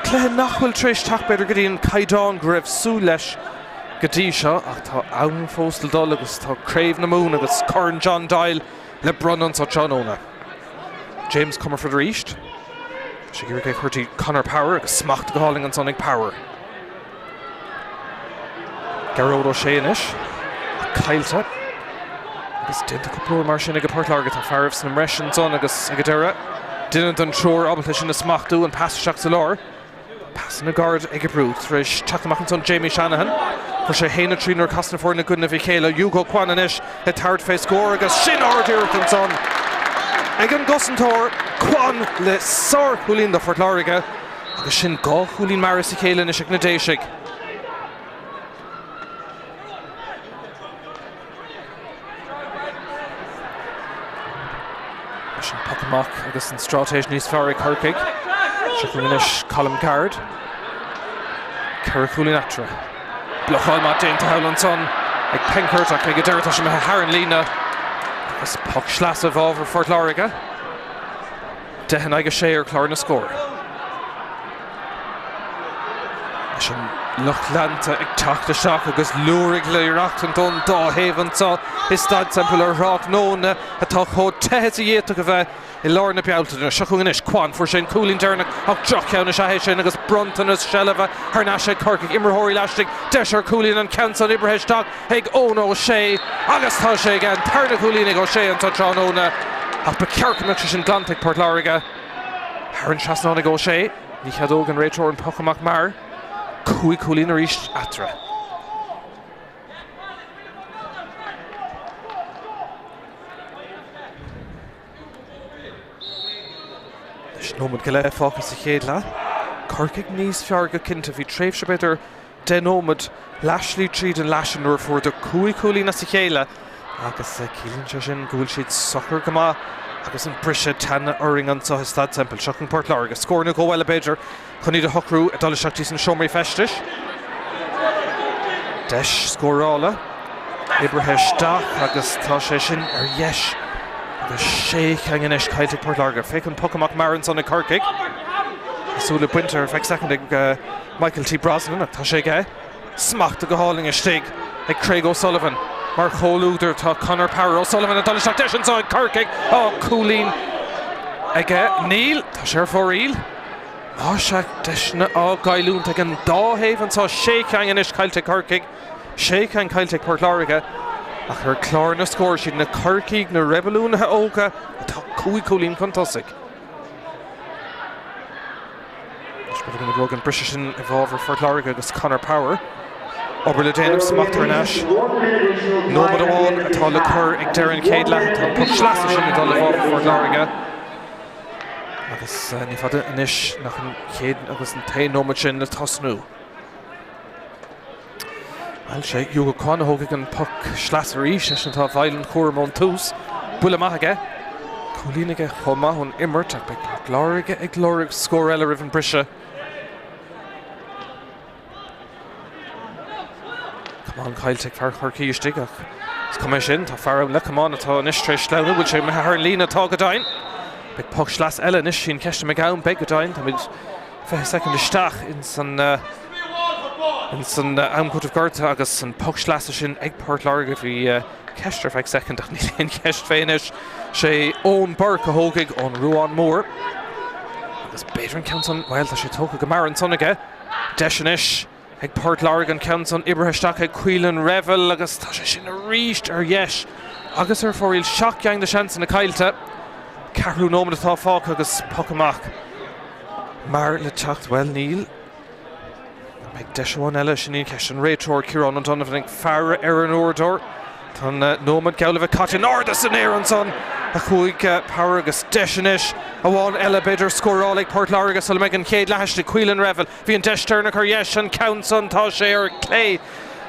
Cluiche nachhfuil tríis teach beidir go dtíon caiddán go raibh sú leis go dtí seo ach tá ann fóstal dul agus tá Craobh na Mún agus Corn John Doyle le brunan sa Johnóna. James Comerford ríist. Sé gur go chuirtí Conor Power agus smacht go háling an son ag Power. Garrod O'Shea inis. Cailteach. Agus dinta cúplóir mar sin ag Port Láirge tá fearmh san imresin son agus ag a deire. Dinant an seoir ábalta sin na smachtú an pass seach sa lár. Pass na guard ag a brú. Tréis teachtamach an son Jamie Shanahan. For sé héna trínar casna fór na gudna Míchéal Hugo Kwan inis le tart fé scór agus sin áirdíireacht an son. Ag an gosantóir Kwan le sár chuúlín do Port Láirge agus sin gá chuúlín maris Míchéal inis ag na déisiig. Sin puck amach agus an strátéis níos fearr ag Corcaigh. Siúchan inis Colm Card. Ceithre chuúlín atra. Blochál má déanta hail an son ag Penkirtach ag a deireadh sin a Haran lína. Agus puck sleasa bhábhar Port Láirge. Dehan ag a sé ar chlár na scór. Leis an Lochlanta ag teachta seach agus luaigh le iireacht an don dá héhan sa is Staid Semple ar rách nóna atá chód tehes a dhéach a bheith I lár na bealtaine seachún inis Kwan for sin cúlín dearnach ach droch ceanna sé sin agus brontanas sellava thna sé Corcaigh imreóirí leistig deisir cúlín an Ceannais an Ibrishta ag Eoin O'Shea agus tá sé gan tarna cúlín ag O'Shea an tá Johnóna ach be cearcamach sin Glantic Port Láirge Haran Trasnáin ag O'Shea ní cheadóg an réitor an puck amach mar Cuaig cúlín a ríist atra. Leis nómad go le fáchas a chéad le. Corcaigh níos fearr go cinnta bhí tréimh se beidir den nómad leislí tríd an leisin nuair fuair do cuaig cúlín as a chéile agus cílann se sin gúil siad sochar go maith agus an brise tanna uring an sa Staid Semple seachn Port Láirge scórna go bhfuil beidir chun iad a hocrú a dul seachtí san seomraí festis. Deis scórála Ibrishta agus tá sé sin ar yes agus sé cheangan is Cailteach Port Láirge fécinn puck amach mar an son ag Corcaigh. Súla buintear feich second ag Michael T. Brosnan ach tá sé gé. Smacht a go háling a stig ag Craig O'Sullivan. mar choúidir tá Conor Power O'Sullivan a dul isteach deis an sáid Corcaigh cúlín ige Níl tá sé ar fór íl se deisna gaiilúnta ag an dáhéhann tá sécang inis caiilte Corcaigh sécang caiilte Port Láirge ach ar chlár na scóir siad na Corcaigh na rebelúnathe óga tá cúlín chuntasig. We're going to go and British in evolver for Láirge agus Conor Power. Obair le déanamh smachtar an ais. Nómad amháin atá le chur ag deireadh céad leat an puc sleasa sin dul evolver for Láirge. Agus ní fada inis nach an céad agus an tae nómad sin le tosnú. Well sé Hugo Kwan thóg an puc sleasa rís sin tá bhailen chóir tús. Bula maithage. Cúlínaige chomá chun immert ag beag Port Láirge ag glóric scór eile ribh an brise. An caiilte fear Corcaigh istigh ach cumé sin tá fearm le cumán atá inis tréis leanú bhfuil sé methe ar lína atá go dain. Beag puc sleas eile inis sin ceiste me gabhain beag go dain tá muid 5 second isteach in san amcútamh gorta agus an puc sleasa sin ag Port Láirge bhí ceistar 5 second ach ní léon ceist féinis sé ón Burke a thógaigh ón Ruán Mór. Agus beidir an count well tá sé tóca go mar an sonnaige deis inis ag Port Láirge an count ibraisteach ag cuileann revel agus tá sé sin a ríist ar yes agus ar fór íl seaceang de seans na caiilte ceathrú nómad atá fáca agus puc amach mar le teacht well Níl ag deisháin eile sin íon ceist an réiteoir Ciarán an donnmh ag fearra ar an úrdóir tá nómad geamh caite náda san éar an son a chuig Power agus deisinis a bháin eile beidir scóráil ag Port Láirge sul meid an chéad leis le cuileann revel bhí an deisteireanna chu yes an count son tá sé ar clé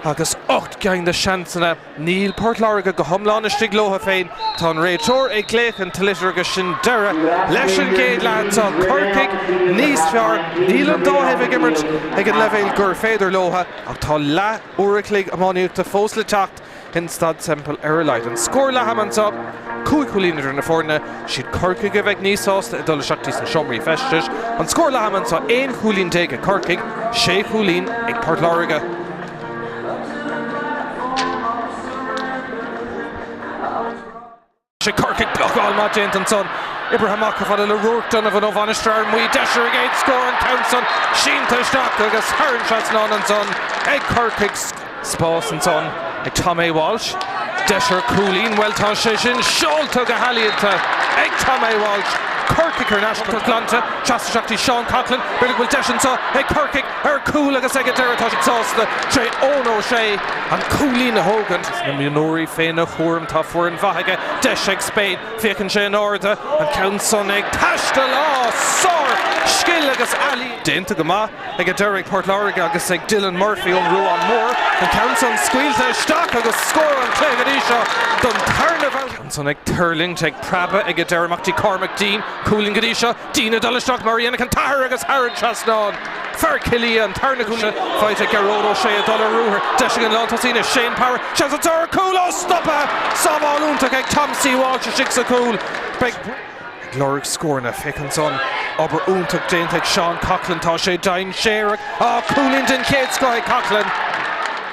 agus 8 gang de seansanna Níl Port Láirge go thomláiste glótha féin tá an réiteoir ag gléich an talitir agus sin deire leis an céad leat tá Corcaigh níos fearr Níl an dáhéimh immert ag an leibhéil gur féidir lótha ach tá le uiricligh amáíochta fós le teacht in Staid Semple ar leid an scór le hamansa cúlínidir na fórna siad Corcaigh a bheith níosásta i dul seachtaí san siomraí festis an scór le hamansa 1 chúlín déag a Corcaigh 6 chúlín ag Port Láirge. sé Corcaigh blogáil má déint an son Ibrahimach fad le ruúcht an bhan ó bhanistra muoi deisir a géid scór an count son sínta isteach agus tharn shots ná an son ag Corcaigh spás an son ag Tom A. Walsh deisir cúlín well tá sé sin seolta go halíonta ag Tom A. Walsh Corcaigh ar national Atlanta Seachtaí Seán Coughlin beidir bhfuil deisianta ag Corcaigh ar cúl agus ag deireadh sásta sé ón ó sé an cúlín a thógan na Mionúr féin a chuairm tá fuair an bhaige deis ag Spain fécinn sé an orda an count son ag taiste lá sór scill agus alí déanta go maith ag deireadh Port Láirge agus ag Dylan Murphy ón Ruán Mór an count son scuilte isteach agus scór an clégadí seo don tarnamh count son ag Hurling ag Prabba ag deireachtaí Cormac Dean cooling gadí seo Dína dullisteach Mariana can tair agus Harrod Trasnán Fer Killy an tarnacúna fight ag Garrod O'Shea a dollar rúher deising an Lantasína Shane Power Shaz a tar cool ó stoppa Sábháilúnta ag Tom C. Walsh a six a cool big glóric scórna fécinn son obair úntaach déanta ag Seán Coughlin tá sé dain séireach cooling den céad scoth Coughlin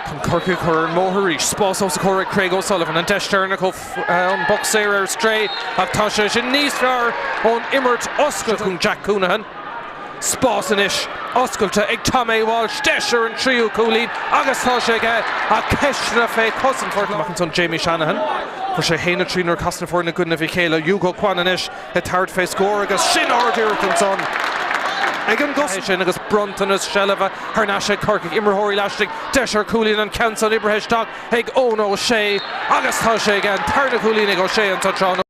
Con Corcaigh chur an mótharí spás os a chóir Craig O'Sullivan an deisteireanna go an boxéir ar stray ach tá sé sin níos fearr ón immert oscailt chun Jack Coonahan spás inis oscailte ag Tom A. Walsh deisir an tríú cúlín agus tá sé a ceisna fé cosan fortach son Jamie Shanahan for sé héna trínar casna fór na gúna Míchéal Hugo Kwan inis a tart fé scór agus sin ordiúirt an son ag an gos sin agus Brontanas Shelva Harnashe Corcaigh immerthóirí leistigh deisir cúlín an count son ibraisteach ag Ón O'Shea agus tá sé gan tarna cúlín ag O'Shea an touchán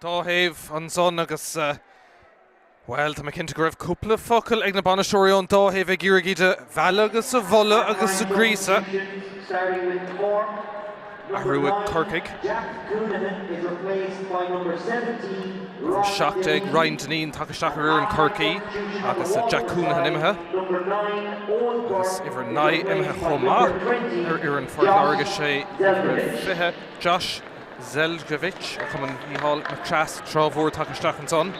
Dáhéamh an son agus well, tá cinnte go raibh cúpla focail ag na banaisteoirí an dáhéamh ag iarraigh de bheala agus a bhola agus sa gríosa. Ahrú ag Corcaigh. Seachta ag Ryan Deneen takeisteach ar an Corcaigh agus Jack Cúnahan imethe. Agus iver 9 imethe chomá ar an Láirge sé fithe Josh Zeldgevich a chuman Míchéal Macras trámhór takeisteach an son.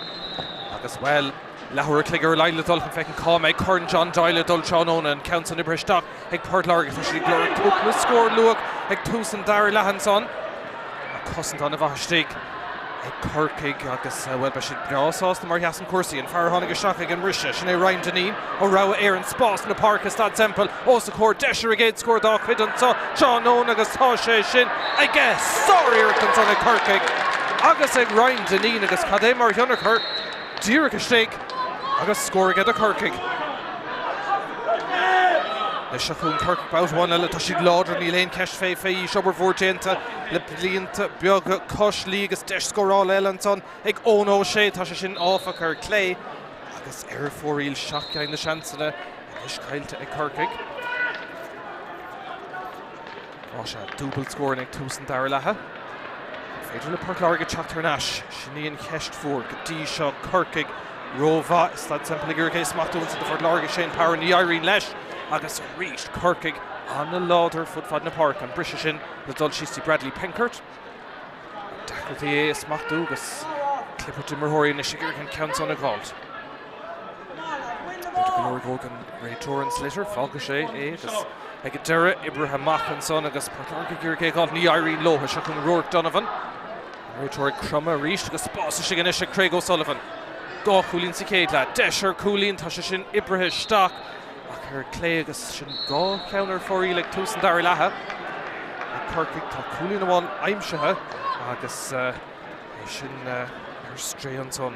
Agus well, lethúir cligur Léile dul chun feiceann Cámé Corn John Dáile dul Iomána an count an ibristeach ag Páirt Láirge tá sé glóir cúpla scór luach ag túsan dair lehan son. A cosint an a bhaistigh ag Corcaigh agus well ba siad brásásta mar heasan cuasaí an fear tháinig isteach ag an riste sin é Ryan Deneen ó rá ar an spás na parc Staid Semple os a cór deisir a géad scór dá chuid an Iomána agus tá sé sin ag sóir an son ag Corcaigh agus ag Ryan Deneen agus cad é mar thionachar díreach isteach agus scóir a Corcaigh. Le seachún Corcaigh báthháin eile tá siad láidir ní léon ceist fé í seobar mhórdéanta le blianta beaga cos lí agus deis scóráil eile an son ag ónó sé tá sé sin áfach ar clé agus ar fóríl seachain na seansanna is caiilte ag Corcaigh. Á se dúbal scóir ag túsan dair lethe. Féidir le Páirt Láirge Tráchtaire sinníon cheist fuór go dtí seo Corcaigh rómha Staid Semple ag iarraigh smachtún sa Páirt Láirge sé power ní Iomána leis agus ríist Corcaigh an na láidir fudfad na parc an brise sin le dul síostí Bradley Pinkert. Dacrtaí smachtú agus clipirtí marthirí na sigur an count an a gáilt. Glóir gógan Ray Torrance litter fága sé agus ag deire Ibrahim Mach an son agus Páirt Láirge iarraigh gáilt ní Iomána lótha se chun Rourke Donovan. Ray Torrance crumma ríist agus spása sig an isise Craobh O'Sullivan. Dá cúlín sa céad le deisir cúlín tá sé sin Ibrahim Stock ach ar clé agus sin gá ceannar fórí le túsan dair lethe. Corcaigh tá cúlín amháin aimsethe agus é sin ar stré an son.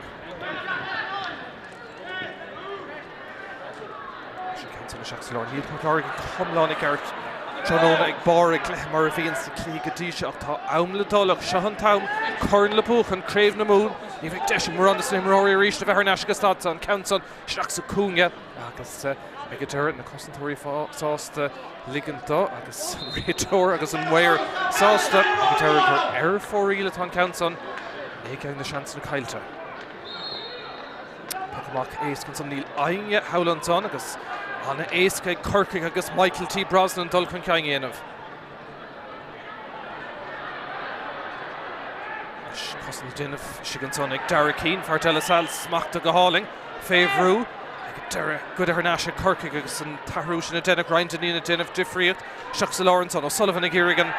Sé ceantar na seachas leir níl Páirt Láirge chumláin ag airt Iomána ag bar ag cléith mar a bhíonn sa clí go dtí ach tá am le dulach seo an tam corn le buach an Craobh na mún ní bheith deis mar an na slimróirí ríist a bheith ar neisce stad an count son seach sa cúnge agus ag deire na cosantóirí sásta liganta agus réiteoir agus an mhair sásta ag deire gur ar fóríle tá count son ag na seans na caiilte. Pacamach éascann san níl aine howlan son agus anna éasca ag Corcaigh agus Michael T. Brosnan dul chun ceang aanamh. Cosna duineh sigan son ag Dara Keane fartella sal smachta go háling féhrú ag deire good ar náise Corcaigh agus an tarú sin a dénach Ryan Deneen a déanamh difriad seach sa Lawrence an O'Sullivan ag iarraigh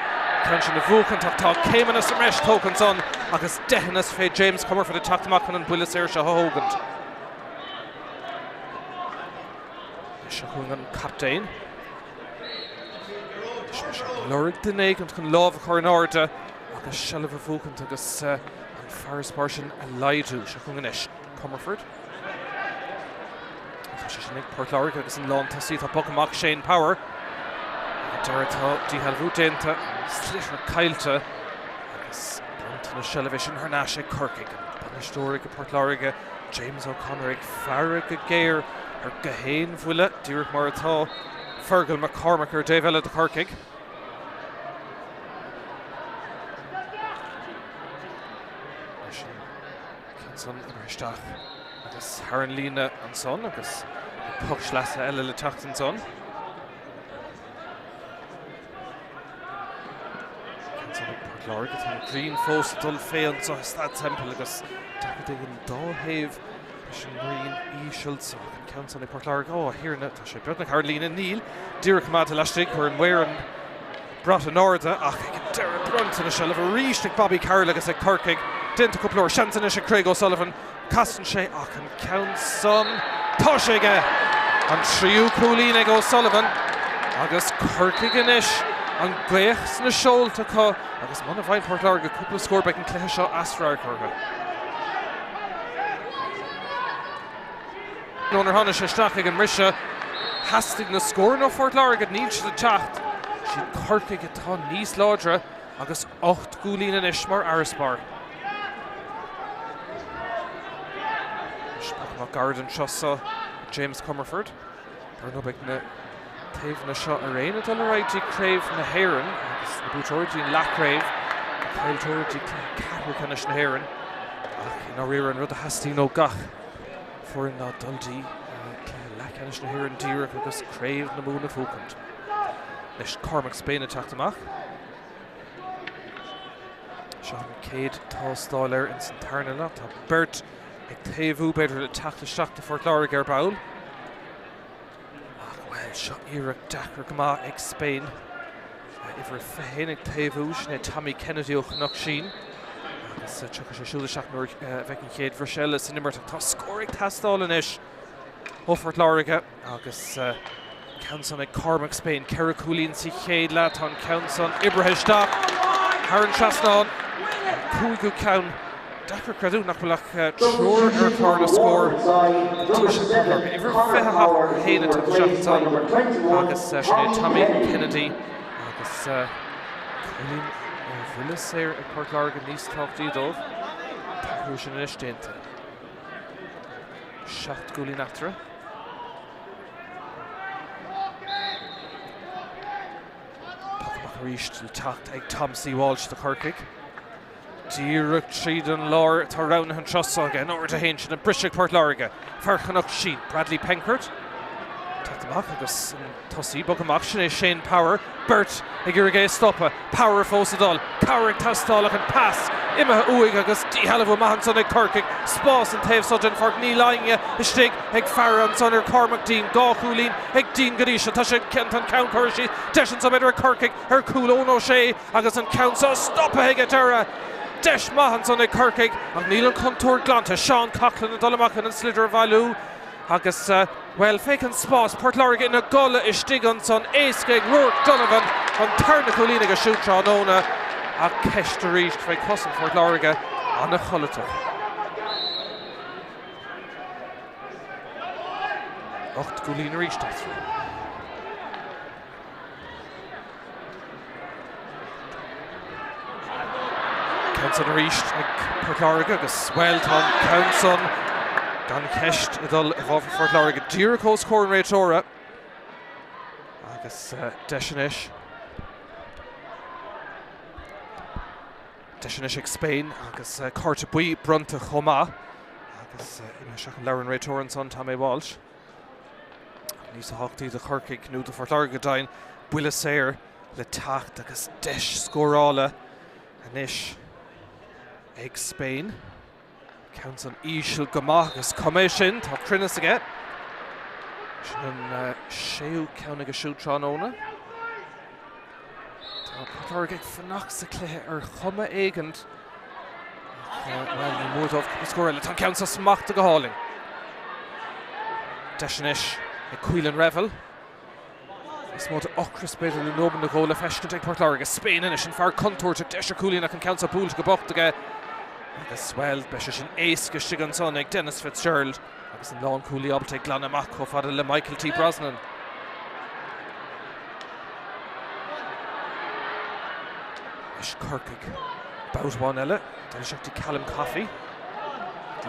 Crenn sin na bhuachan tá céimeanna sa reis tócan son agus dehannas fé James Cummer for the tachtach an builas air se hógant. Seachún an captain. Láirge Deneen an chun lámh chur an áirde agus sellh bhuachan agus an fearras mar sin a laidú seachún an isis Comerford. Tá sé sin ag Páirt Láirge agus an lán tasí tá bogamach Shane Power. Deire tá díthealbhú déanta slitir caiilte agus branta na sellh sin ar náise Corcaigh an banaisteoir go Páirt Láirge James O'Connor ag fearra go géir ar go héin bhuile díreach mar atá Fergal McCormack ar Dave Ella de Corcaigh. Son ibristeach agus Haran Lína an son agus puck slasa eile le teacht an son. Páirt Láirge tá Green fós dul fé an so Staid Semple agus Dacrtaí an dáhéamh sin Green ísealt so an count on Páirt Láirge ó hiarna tá sé beag na Haran Lína níl díreach mad a leistigh chuir an mhair an brat an áirde ach ag deire branta na sellh a ríist ag Bobby Carroll agus ag Corcaigh Dinta cúpla seansan is Craobh O'Sullivan castan sé ach an count son tá sé ige an tríú cúlín ag O'Sullivan agus Corcaigh inis an gléachs na seolta có agus mana bhaid Páirt Láirge cúpla scór beag an cléithe seo asra Corcaigh. Nónar tháinig sé isteach ag an rise hastigh na scór nó Páirt Láirge níl siad a teacht siad Corcaigh atá níos láidre agus 8 cúlín inis mar Araspar. Garden Chossa, James Comerford. Burno big na taobh na shot arraign at all right Craobh na hAoine. Agus na bút origin Craobh. Kyle Torigi Cather Canish na hAoine. No rear and rud a hasty no gach. For in that Dundee. Canish na hAoine Dírach agus Craobh na Múna Fúcant. Nish Cormac Spain attacked amach. Sean Cade Tallstaller in Santarnala. Bert Taobh better attack the shock to Fort Láirge ar Baul. Well, shot Iraq Dakar Gama ex Spain. If we're Fahinig Taobh, Shne Tommy Kennedy O'Cnock Sheen. Agus Chucka Shula Shacknor Vecin Cade Vershella Sinimert to scoring Tastall in ish. Fort Láirge. Agus Counson at Cormac Spain. Kerricoolin Si Cade Laton Counson Ibrahim Stock. Haran Chasnon. Kuigu Cown. Dakar Craobh Nakulach Tror Corner score. Ever Feha Hayna to the shots on. Agus Tommy Kennedy. Agus Colin Drisleáin here at Port Láirge Níos Top Dídómh. Tahúsin in Isténta. Shot Gulin Atra. Puckmach Rish to tacht ag Tom C. Walsh to Corcaigh. Dírach Trídan Lár tá Rown an Trosa again over to Hainch and Brishig Port Láirge. Farchanach Sheen, Bradley Penkert. Tatamach agus Tossi Bugamach Shane Power. Bert Igirigay Stoppa. Power Fosadol. Power Tastalach and pass. Imma Uig agus Dihalavu Mahanson ag Corcaigh. Spás and Taobh Sudden for Nílainia. Istig ag Farran son Cormac Dean. Gawchulin ag Dean Gadisha. Tasha Kenton Count Corshi. Deshan some better Corcaigh. Her Cool O'Shea. Agus and Count so Stoppa Higatera. Desh Mahanson ag Corcaigh. Ag Nílan Contour Glanta. Sean Coughlin and Dollamachan and Slidder Valú. Agus well Faken Spás Port Láirge in a gola Istiganson Askeg Rourke Donovan on Tarnacolina go shoot Tráchtaire a Kesh to reach Fred Cusson Port Láirge on a Cholata. Ocht Gulina reached that through. Counson reached Port Láirge agus well Tom Counson. Don Kesht idul evolve for Fort Láirge. Dírach scoring rate ora. Agus Deschanish. Deschanish ag Spain. Agus Corcaigh Brunta Choma. Agus Imashach Lauren rate ora and son Tommy Walsh. Nisa Hochty the Corcaigh Knut the Fort Láirge Dine. Buile Sayer le tacht agus Desh scorála. Anish ag Spain. Counts on Ishil Gamagus Commission, top Trinus again. Sheu Counting a shoot Tráchtaire. Corcaigh Fanax the Cluiche Chuma Agent. Well, moved off the score. Let's counts us Smacht to go hauling. Deschanish, a Quillan Revel. Small to Ochris better than Noban the goal of Heshkin take Port Láirge. Spain in it and far contour to Desher Coolin. I can count a pool to go back to get. Agus well Beshin Ace Shiganson ag Dennis Fitzgerald. Agus in Lawn Cooley up take Glana Mach of le Michael T. Brosnan. Ish Corcaigh about one Éile. Then Shakti Callum Coffey.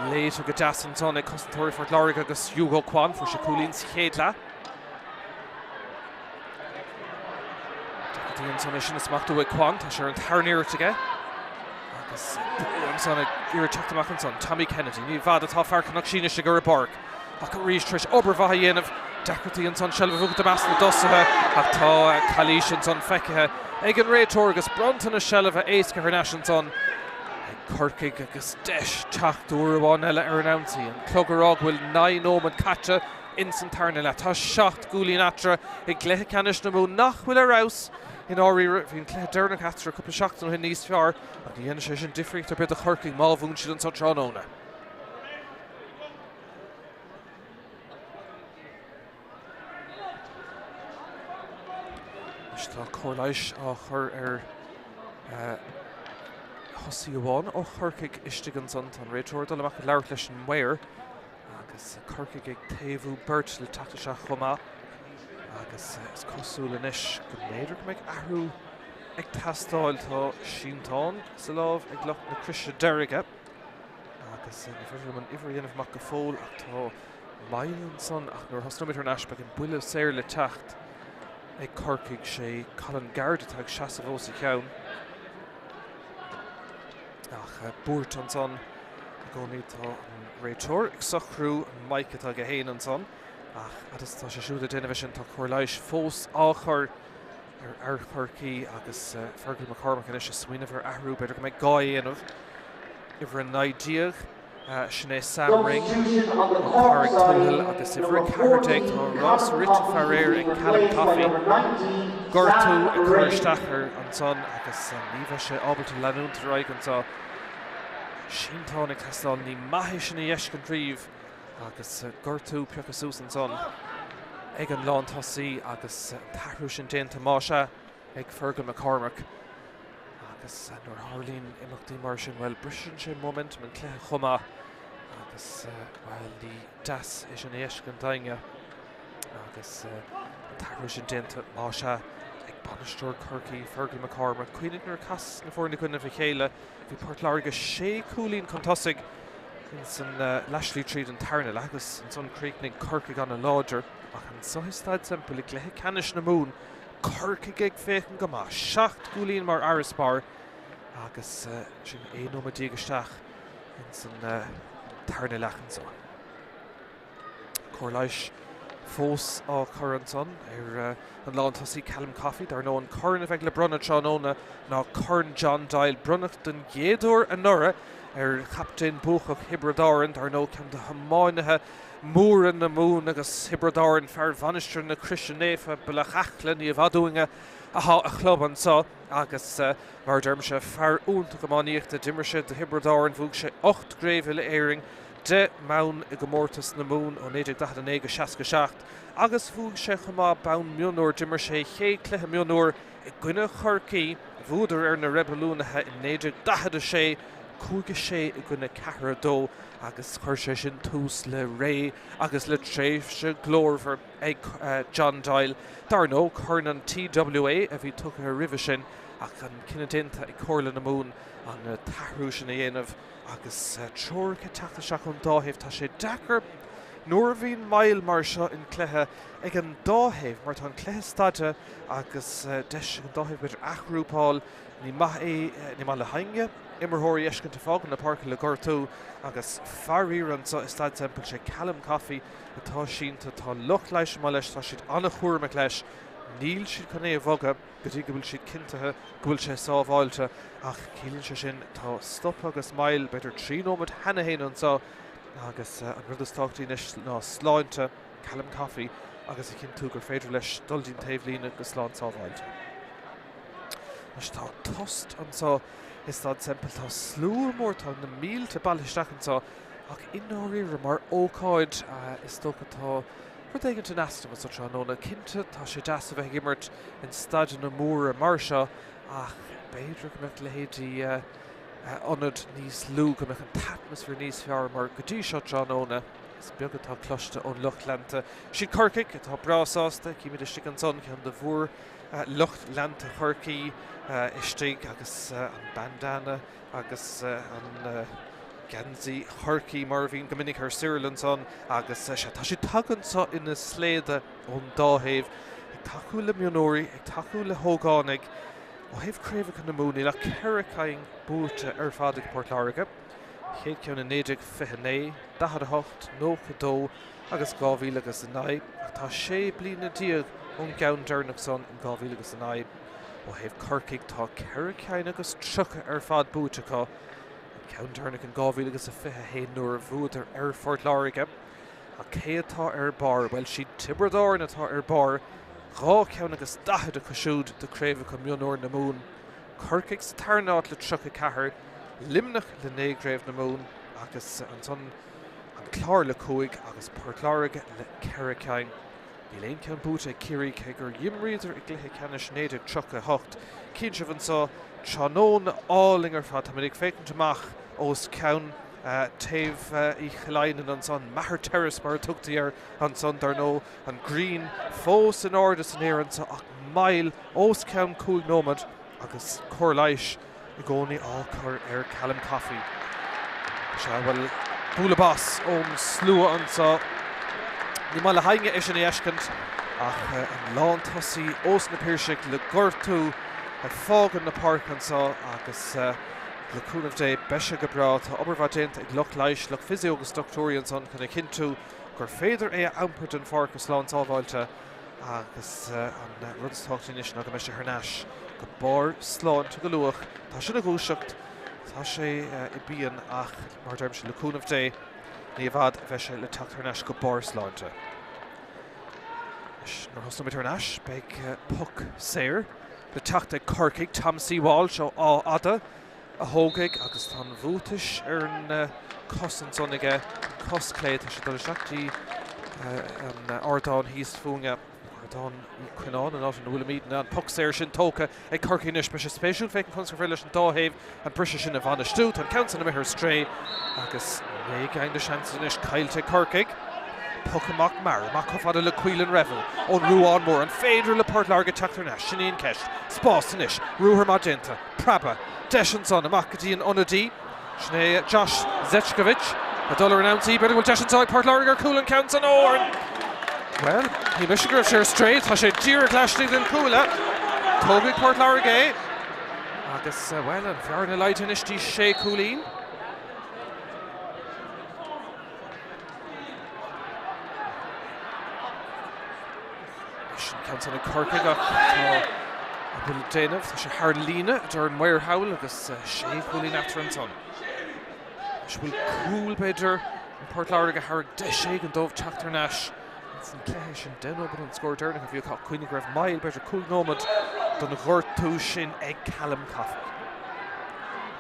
Later Gadasson son ag Custon Fort Láirge agus Hugo Kwan for Shakulin Chéadla. Deputy and son is Smachtu ag Kwan. Tasher and Tarnier together. Son Ira Chachtamach and son Tommy Kennedy. Ní Vada Tá Farcanach Sheena Sugar Park. Ach Reach Trish Obervahayen of Dacrity and son Shelva Vuk the Basel Dossaha. Tá Kalish and son Fekaha. Egan Ray Torgus Bronton a Shelva Aska Hernash and son Corcaigh agus Desh Tráchtaire one Éile Arnauncy and Cluggerog will 9 Omen Catcha in Santarnala. Tá shot Gulin Atra ag Cluiche Canish na Mún nach will arouse. In Ori Rivin Clederna Catra a couple of shots on his far and the initiation different to bit the Corcaigh Malvun Shilin Tráchtaire. Ishta Corlish her Hussie one or Corcaigh Ishtiganson on Rachel Dollamach Lairge and Ware. Agus Corcaigh Taobh Bert le Tactisha Choma. Agus is cosúil inis go méidir go méid ahrú ag tastáil tá Shíntáin sa lámh ag lucht na Crisise deirige. agus ní bhfuil an ihríanamh mac go fóil ach tá mail an son ach nuair thosnoid ar an eisbeach an buile séir le techt ag Corcaigh sé Colin Garda ag seasamh os I ceann. Ach búirt an son gcónaí tá an réiteoir ag sochrú an maicad ag a héin an son ach agus tá sé siúd a déanamh sin tá Comhairle fós áchar ar Corcaigh agus Fergal McCormack in is swinmh ar ahrú beidir go méid gáanamh ihar an naidíag Sinead Samring Carrick Tuathail agus ihar Cardeig tá Ross Rita Ferrer ag Callum Coffey Gortú ag chuirsteachar an son agus ní bheith sé ábalta leanúnta raig an tá Síntánig Tesláil ní maithé sin na dhéiscin tríomh agus Gortú Piocasús an son ag an lán tosaí agus tarú sin déanta máise ag Fergal McCormack agus nuair Hurling imachtaí mar sin bhfuil brisin sin momentum an cléthe chuma agus bhfuil ní das is an éiscin dainge agus tarú sin déanta máise ag banisteoir Corcaigh Fergal McCormack cuinig nuair cas na fórna cuine Míchéal bhí Páirt Láirge sé cúlín chun tosaigh in san leislí tríd an Tráchtaire agus an son críicnig Corcaigh an a láidir ach an sothis Staid Semple ag léthe Ceannais na mún Corcaigh ag féchan go má 7 gúlín mar araspár agus sin éonómadí isteach in san Tráchtaire lechan so. Comhairle fós á chur an son ar an lán tosaí Callum Coffey dar nó an corn a bheith le brunna tráóna ná corn John Dial brunnach den géadúir an nura ar captain buachach Hibradáin dar nó ceann de hamáinethe múran na mún agus Hibradáin fear bhanistir na Christianéfa bula chachlan í bhadúinge a chlub an sa agus mar derm se fear únta go máíocht a dimmer se de Hibradáin bhúg sé 8 gréibh éiring de mán I go mórtas na mún ó 1967 agus bhúg sé chumá ban Mionúr dimmer sé ché cluiche Mionúr I gcuine Corcaigh bhúdar ar na rebelúnathe in 1910 cúige sé I gcuine Cearadó agus chuir sé sin tús le ré agus le tréimh se glórmhar ag John Dial dar nó chun an TWA a bhí tucha a ribh sin ach an cinenne dénta ag chomhla na mún an tahrú sin a dhéanamh agus teoircha teachta seach an dáthébh tá sé dechar nuair bhíon mail mar seo in cluiche ag an dáthébh mar tá an cluiche staide agus deis an dáthébh beidir achrúpáil ní maith le hainge immerthirí eiscin fágan na parca le gortú agus farír an Staid Semple sé Callum Coffey atá sínta tá lucht leis má leis tá siad anna chuirrma leis níl siad chu é bhoga gotí go bhfuil siad cinntathe go bhfuil sé sábháilte ach cílíonn sé sin tá stop agus mail beidir 3 nómad hena héin an sa agus an rudastáchtaí ná sláinte Callum Coffey agus I cinn tú gur féidir leis duldín taobhlín agus sláán sábháilte. Leis tá tost an sa is Staid Semple tá slúr mór tá na mílte ballisteach an sa ach inóíre mar ócáid is tócha tá chud éigen tú nastam sa tráóna cinnte tá sé deas a bheith gimmert in Staid na mór a mar seo ach beidir go meach lehéadí anad níos lú go meach an atmosfér níos fear mar go dtí seo tráóna is beagad tá cloiste ón lucht lenta si Corcaigh atá brasásta cíimiid istigh an son ceann de bhór lucht lenta Corcaigh istigh agus an bandana agus an Gansaí Corcaigh mar bhíon go minic ar siúil son agus tá sé tagann sa ina sléide ón dáthébh ag taú le Mionúirí ag taú le hógánig ó thaobh craobh chun na múnaí le Corcaigh búte ar fad ag Páirt Láirge chéad ceann na 1929 18 92 agus 2009 ach tá sé bliana díag ón gceann dearnach son in 2009 ó thaobh Corcaigh tá Corcaigh agus trucha ar fad búteá ceann dearnach in 2021 nuair a bhúdar ar Páirt Láirge a cé atá ar bar bhfuil siad Tibradáin atá ar bar rá ceann agus 10 a cosisiúd de Craobh go Mionúr na mún Corcaigh sa tarnáit le trucha cethir limnach le 9 gréibh na mún agus an son an clár le cúig agus Páirt Láirge le Corcaigh Bhí léon ceann búte Cirí ché gur dhimríidir ag cluiche Ceannais 1938 cinn se bhain sa trónón áling ar fad tá minic fécinn amach os ceann taobh I chalainn an son Maithear Terrace mar tugtaí ar an son dar nó an green fós in orda san éan sa ach mail os ceann cúig nómad agus Comhairle I gcónaí á chur ar Callum Coffey Well, búla bás slua an sa ní mala hainge is an éiscint ach an lán tosaí os na píirseach le gortú a fágan na park an sa agus le cúnamh dé beise go bra tá obairhadéint ag loch leiis le physio agus doctóí an son chuna cinú gur féidir é ampert an farcas lán tábhailte agus an rudstáchtaí is na go meise Thrnes go bar sláán tu go luach tá sin na gúiseacht tá sé I bíon ach mar derm se le cúnamh dé ní bhd bheise le teacht Thrnes go bar sláinte. Nar hosna mit Thrnes beag puck séir le teachta Corcaigh Tomsaí Wall seo á ada a thógaigh agus tá bhútais ar an cosan son ige coscléad tá sé dul seachtaí an ardán híos fúnga ardán cuináin an áit an bhfuil míad an puck séir sin tóca ag Corcaigh níos be sé spéisiú fécin chun sa leis an dáhéamh an brise sin a bhana stút an count na mithir stré agus mé gain de seansan is caiilte Corcaigh puck amach mar fada le cuilan revel ón Rúán mór an féidir le Páirt Láirge teacht Thrnes sin ceist spástan is Rúthar Magenta Praba Deisian son amach gotí an onadí sné Josh Zechkovic a dullar an ountí better bhfuil Deisian son Páirt Láirge ar cúlan count an ór well hí mis gur sé straight tá sé dír gleistlí den cúla tógaigh Páirt Láirge agus well an fear na leightin istí sé cúlín count on a Corcaigh ach bhfuil déanamh tá sé thar líne ar an muir hail agus sé cúlín aftar an son is bhfuil cúil beidir an Páirt Láirge thar de sé an dómh teacht Thrnes san cléthe sin denó bud an scóir dearna go bhíoh cuoine raibh mail beidir cúil nómad don ghortú sin ag Callum Coffey.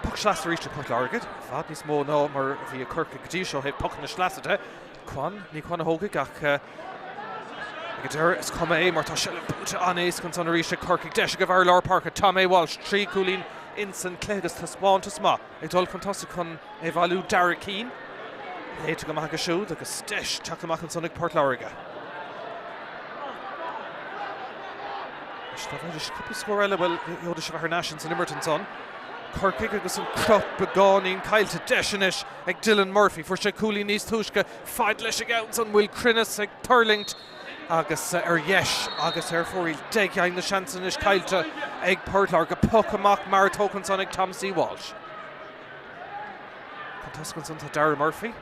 Puck sleasta ríiste Páirt Láirge fad níos mó ná mar bhí a Corcaigh gotí seo héh puck na sleasta ní chuan a thógaigh ach Commentator is Commentator mar tá se le búte anéis chun san ríiste Corcaigh deise go bhar leir park Tom Walsh trí cúlín insan clégus tá spáinte smá ag dul fantastic chun évalú Dara Keane léite go maithe siúd agus deis teach amach an sonnig Páirt Láirge. Tá bheidir cúpla scór eile bhfuil jóda se bheith Thrnes san Imerton son Corcaigh agus an crop beáín caiilte deisenis ag Dylan Murphy fuair sé cúlín níos túisce fáid leis ag ann san bhfuil crinnes ag Thurling agus ar yes agus ar fóí deaghain na seansan is caiilte ag Páirt Láirge puck amach mar tócan son ag Tomsaí Walsh. Contascan son tá Dara Murphy.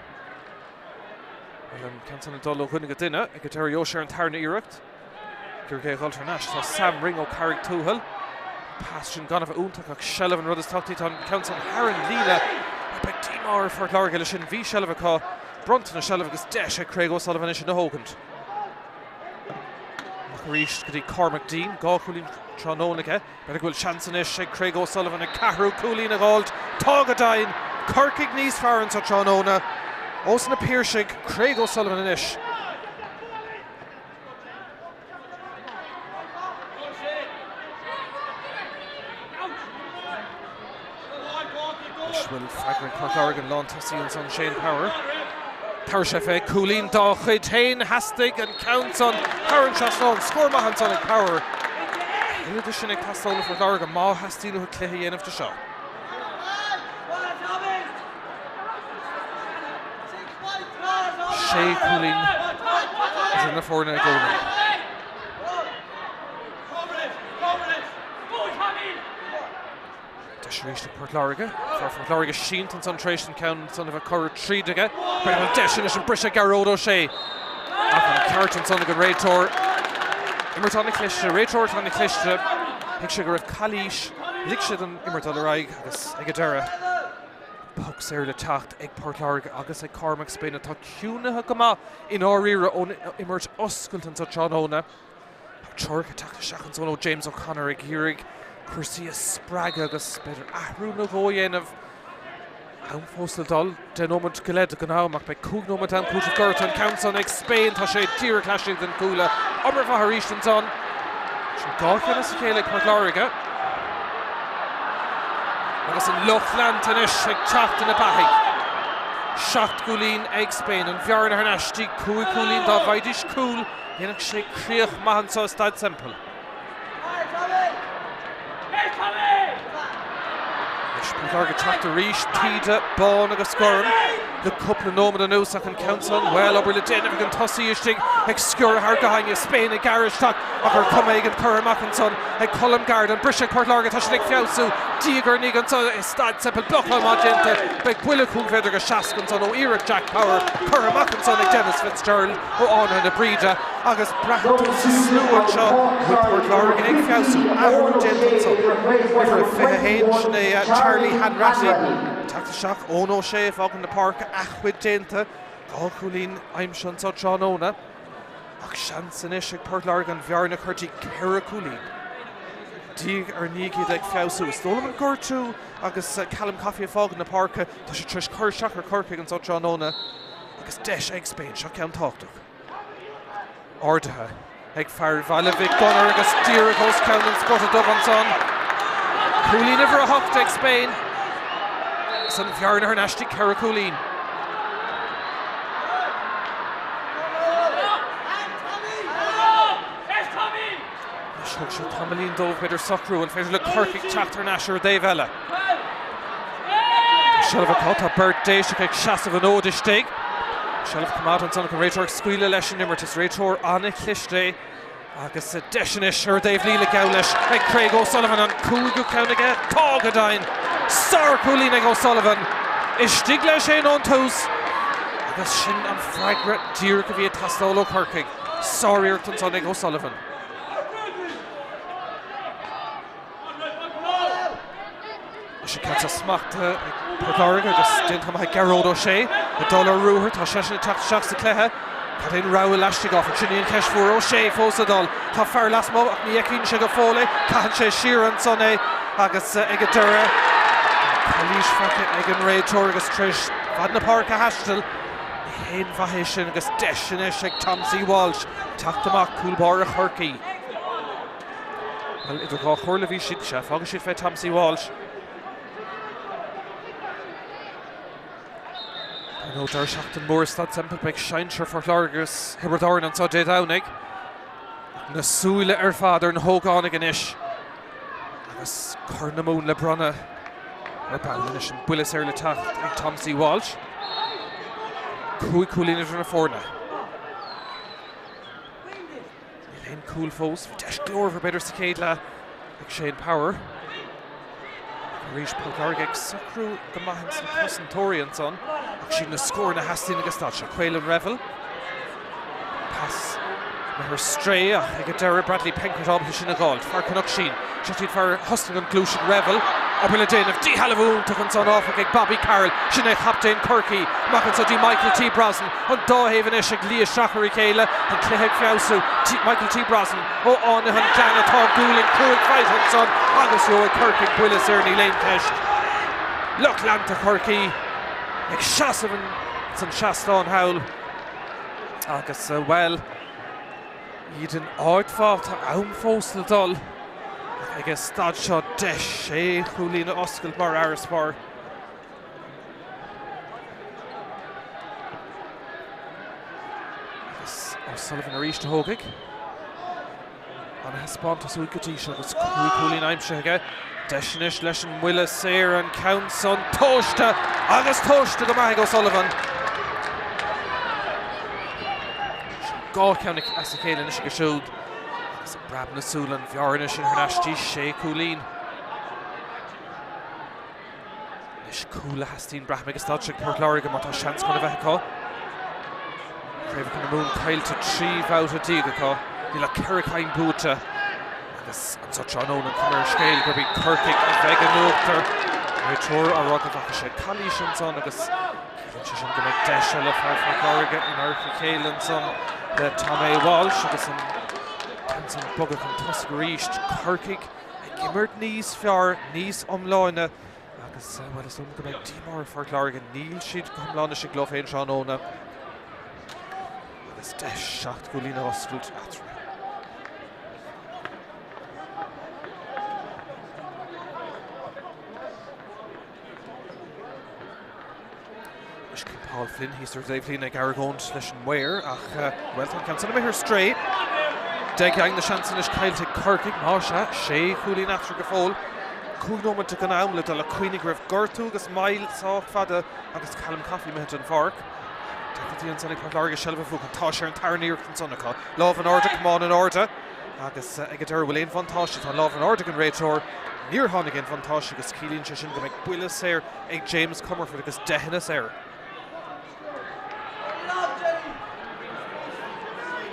Well an ceantan an dul ó chuine go duine ag go deireadh sé an tarna iireacht. Gur Gael Thrnes tá Sam Ring ó Carrick Túhal. Pass sin gan a bheith úntaach ach Shellah an rud is táchtaí tá ceantan Haran Lína be dímar Páirt Láirge le sin bhí Shellah cá bronta na Shellah agus deis ag Craobh O'Sullivan is sin na hógant. Ríist go dtí Cormac Dean, gá cúlín trónónacha, better bhfuil seansan is ag Craobh O'Sullivan ag cathrú cúlín a gáilt, tágadain, Corcaigh níos fearann sa trónóna, os na píirseach Craobh O'Sullivan is. Bhfuil freigrinn Páirt Láirge an lán tosaí an son Shane Power. Power sé fé cúlín dá chuid tain hastig an count on Haran Chasson scór maithe an son ag Power. Ileidir sin ag tastála Páirt Láirge má hastíú chu cluiche dhéanamh de seo. Sé cúlín is na fórna ag gcónaí. Ríiste Páirt Láirge, Páirt Láirge sínt an son count son of a cur trídige, but an deisian is an brise garód sé. An carton son of a réitor. Imerton na Cluiche, réitor tan na Cluiche, hic sé go raibh Calís, lig siad an Imerton araig agus ag a deire. Puck séir le teacht ag Páirt Láirge agus ag Cormac Spain atá ciúnathe go maith in áíre ón Imert oscailtan sa trónóna. Teorcha teachta seachas ón ó James O'Connor ag dhiúrig. Cuirsaí sppraga agus beidir ahrú na ggóhéanamh an fóstal dul den ómant go leid go námach be cúgnómant an cúta gurt an count son ag Spain tá sé dír claisiigh den cúla obair bhatha ríist an son sin gáchan is a chéile Páirt Láirge agus an Lochland inis ag teacht in a bathaigh seacht cúlín ag Spain an bhearna Thrnes tí cúlín dá bhaidís cúl dhéanamh sé críoch maihan sa Staid Semple. Láirge Tráchtaire ríis, Tíde, Bán agus Scoran. The couple of nómad an ús an council well over the din of an tossy istig excure Hargahain Spain a garage talk of her Corcaigh and Curramackinson a column guard and British Port Láirge Tashnik Fiausu Diger Nigan so a Staid Semple Blockholm Magenta by Gwillicum Vedder Shaskinson o Eric Jack Power Curramackinson a Dennis Fitzgerald o on and a Brida August Brahatus Slew and Shaw with Port Láirge Egg Fiausu Aaron Jenkinson with Fehage Charlie Hanratty Tacta shock, no Shea fog in the park, Achwid Denta, Colculin, I'm Shansa Johnona, Akshansanish, Port Láirge and Viarna Curti, Kerakulin. Dig Nigi like Fiausu, Stolman Gortu, Agus Callum Coffee fog in the park, Tasha Trish Kershak or Corcaigh and Sot Johnona, Agus Desh Egg Spain, Shakam Talktuk. Ordaha, Egg Fire Valavic, Gunner, Agus Deer, Ghost Count and Spotted Dovanson. Coolin ever a hawk Egg Spain. Son Fiarna her Nashti Kerakulin. Shug Tomalin Dove with her Suckru and Faisal Corcaigh Chapter Nasher Dave Éile. Shelva Kota birthday she kick Shas of an Odish dig. Shelva come out on Son of Rachor Squeala Leshin Nimmertis Rachor Anna Clishday. Agus a Deshinish or Dave Leela Gowlish and Craig O'Sullivan and Coolgu Countiga Togadine. Sar Coolina O'Sullivan is Stigla Shane on toes. Agus Shin and Fragret Dear Kavia Tastolo Corcaigh. Sorry Ayrton Sonnig O'Sullivan. She cuts a smack to Port Láirge just didn't come like Gerard O'Shea. The dollar Ruher Tashashin attacked Shacks to Cluiche. Cadin Raoul Lashtigoff and Chinian Kesh for O'Shea Fosadol. Tafar Lasmo Niekin Shigafole. Kahanche Sheeran Sonne. Agus Egadura. Kalish Faka Egan Ray Torgus Trish. Vadna Parka Hashtel. Hain Vahishin Agus Deshinish Tomsy Walsh. Taktamak Coolbora Corcaigh. Well, it'll go Hurling Shid Chef. August Shid Tomsy Walsh. No dar Shachtan Moore Staid Semple big shine for Láirge's Hibberdorn and so J Downig. Na Suile father and Hogan Ganish. Agus Cornamoon Lebronna. Balinish and Willis Éile Tacht and Tomsy Walsh. Coolin is in a forna. Elaine Cool Foes. Dash Glore for better Cicadla. Like Shane Power. Reach Port Láirge Suckru the Mahans and Cousin Tori and son. She'll score in a Hastin Agastacha. Quail Revel. Pass. Her stray. Egadera Bradley Penkert Obhish in a goal. Far Canucksheen. Shotted for Hustling and Cluiche and Revel. Oberladin of D. Halavoon took on son off against Bobby Carroll. Shine Captain Corcaigh. Mackinson D. Michael T. Brosnan. And Dawhaven Ishig Leah Shachari Éile. And Clehead Fiausu. Michael T. Brosnan. Oh, on and Janet Hog Dooling. Cool Fight and son. Agus Yoa Corcaigh. Willis Ernie Lane Kesh. Look Lanta Corcaigh. Like Shasavan. Some Shaston Howl. Agus well. You'd an odd fault. Aum Fostel Dull. I guess Stad shot Desh, Hulina Oscar Mar Arispar. O'Sullivan a reach to Hogig. And a spawn to Suikati, was Coolin Imshega. Deshinish, Leshin Willis, Sayre and Countson, Toshta, August Toshta, the Mahig O'Sullivan. Gaw County Asicale and Ishigashud. Brabna Sulan, Viarnish and Hernashti, Shea Coolin. Nish Coola Hastin, Brahma Gastadchik, Port Láirge, Mata Shans Conavehco. Craobh Connamoon, Kyle to 3 out of Digaka. Dila Kerrikain Buta. Agus an such unknown and Cummer Scale, Gurby Corcaigh, Vegan Oakter. Rachor, Arroga Kalish and son, Agus Shishan Gulek Deshel of Port Láirge, and Arthur Cale and son, the Tommy Walsh, Agus Hanson Bugger from Tusk reached Corcaigh. Gimmert Nies Fiar, Nies Omlauna. Agus well as some Gulek Timor Port Láirge, Neil Sheed Comlauna Shiglof Ein Shanona. Agus Desh shot Gulina Ostult Atra. Paul Flynn, he's Dave Flynn ag Aragon leis an Ware ach Welton can son her straight. Deg yang the chance in his Kyle to Corcaigh, Marsha, Shea, Coolin after the fall. cúgnóma te gan amla dal a cuinig raibh gortú agus mail sách fada agus Callum Coffey mehet an farc. Dechrau an sonnig Láirge shelfa fúg an táisiar an tarníir an sonnacha. Láh an orda, cumán an orda. Agus ag dur bhfuil éon fantáiste tá láh an orda an réiteór. Níor tháinig éon fantáiste agus cílíonn se sin go mbeidh builis air ag James Comerford agus dehannas air.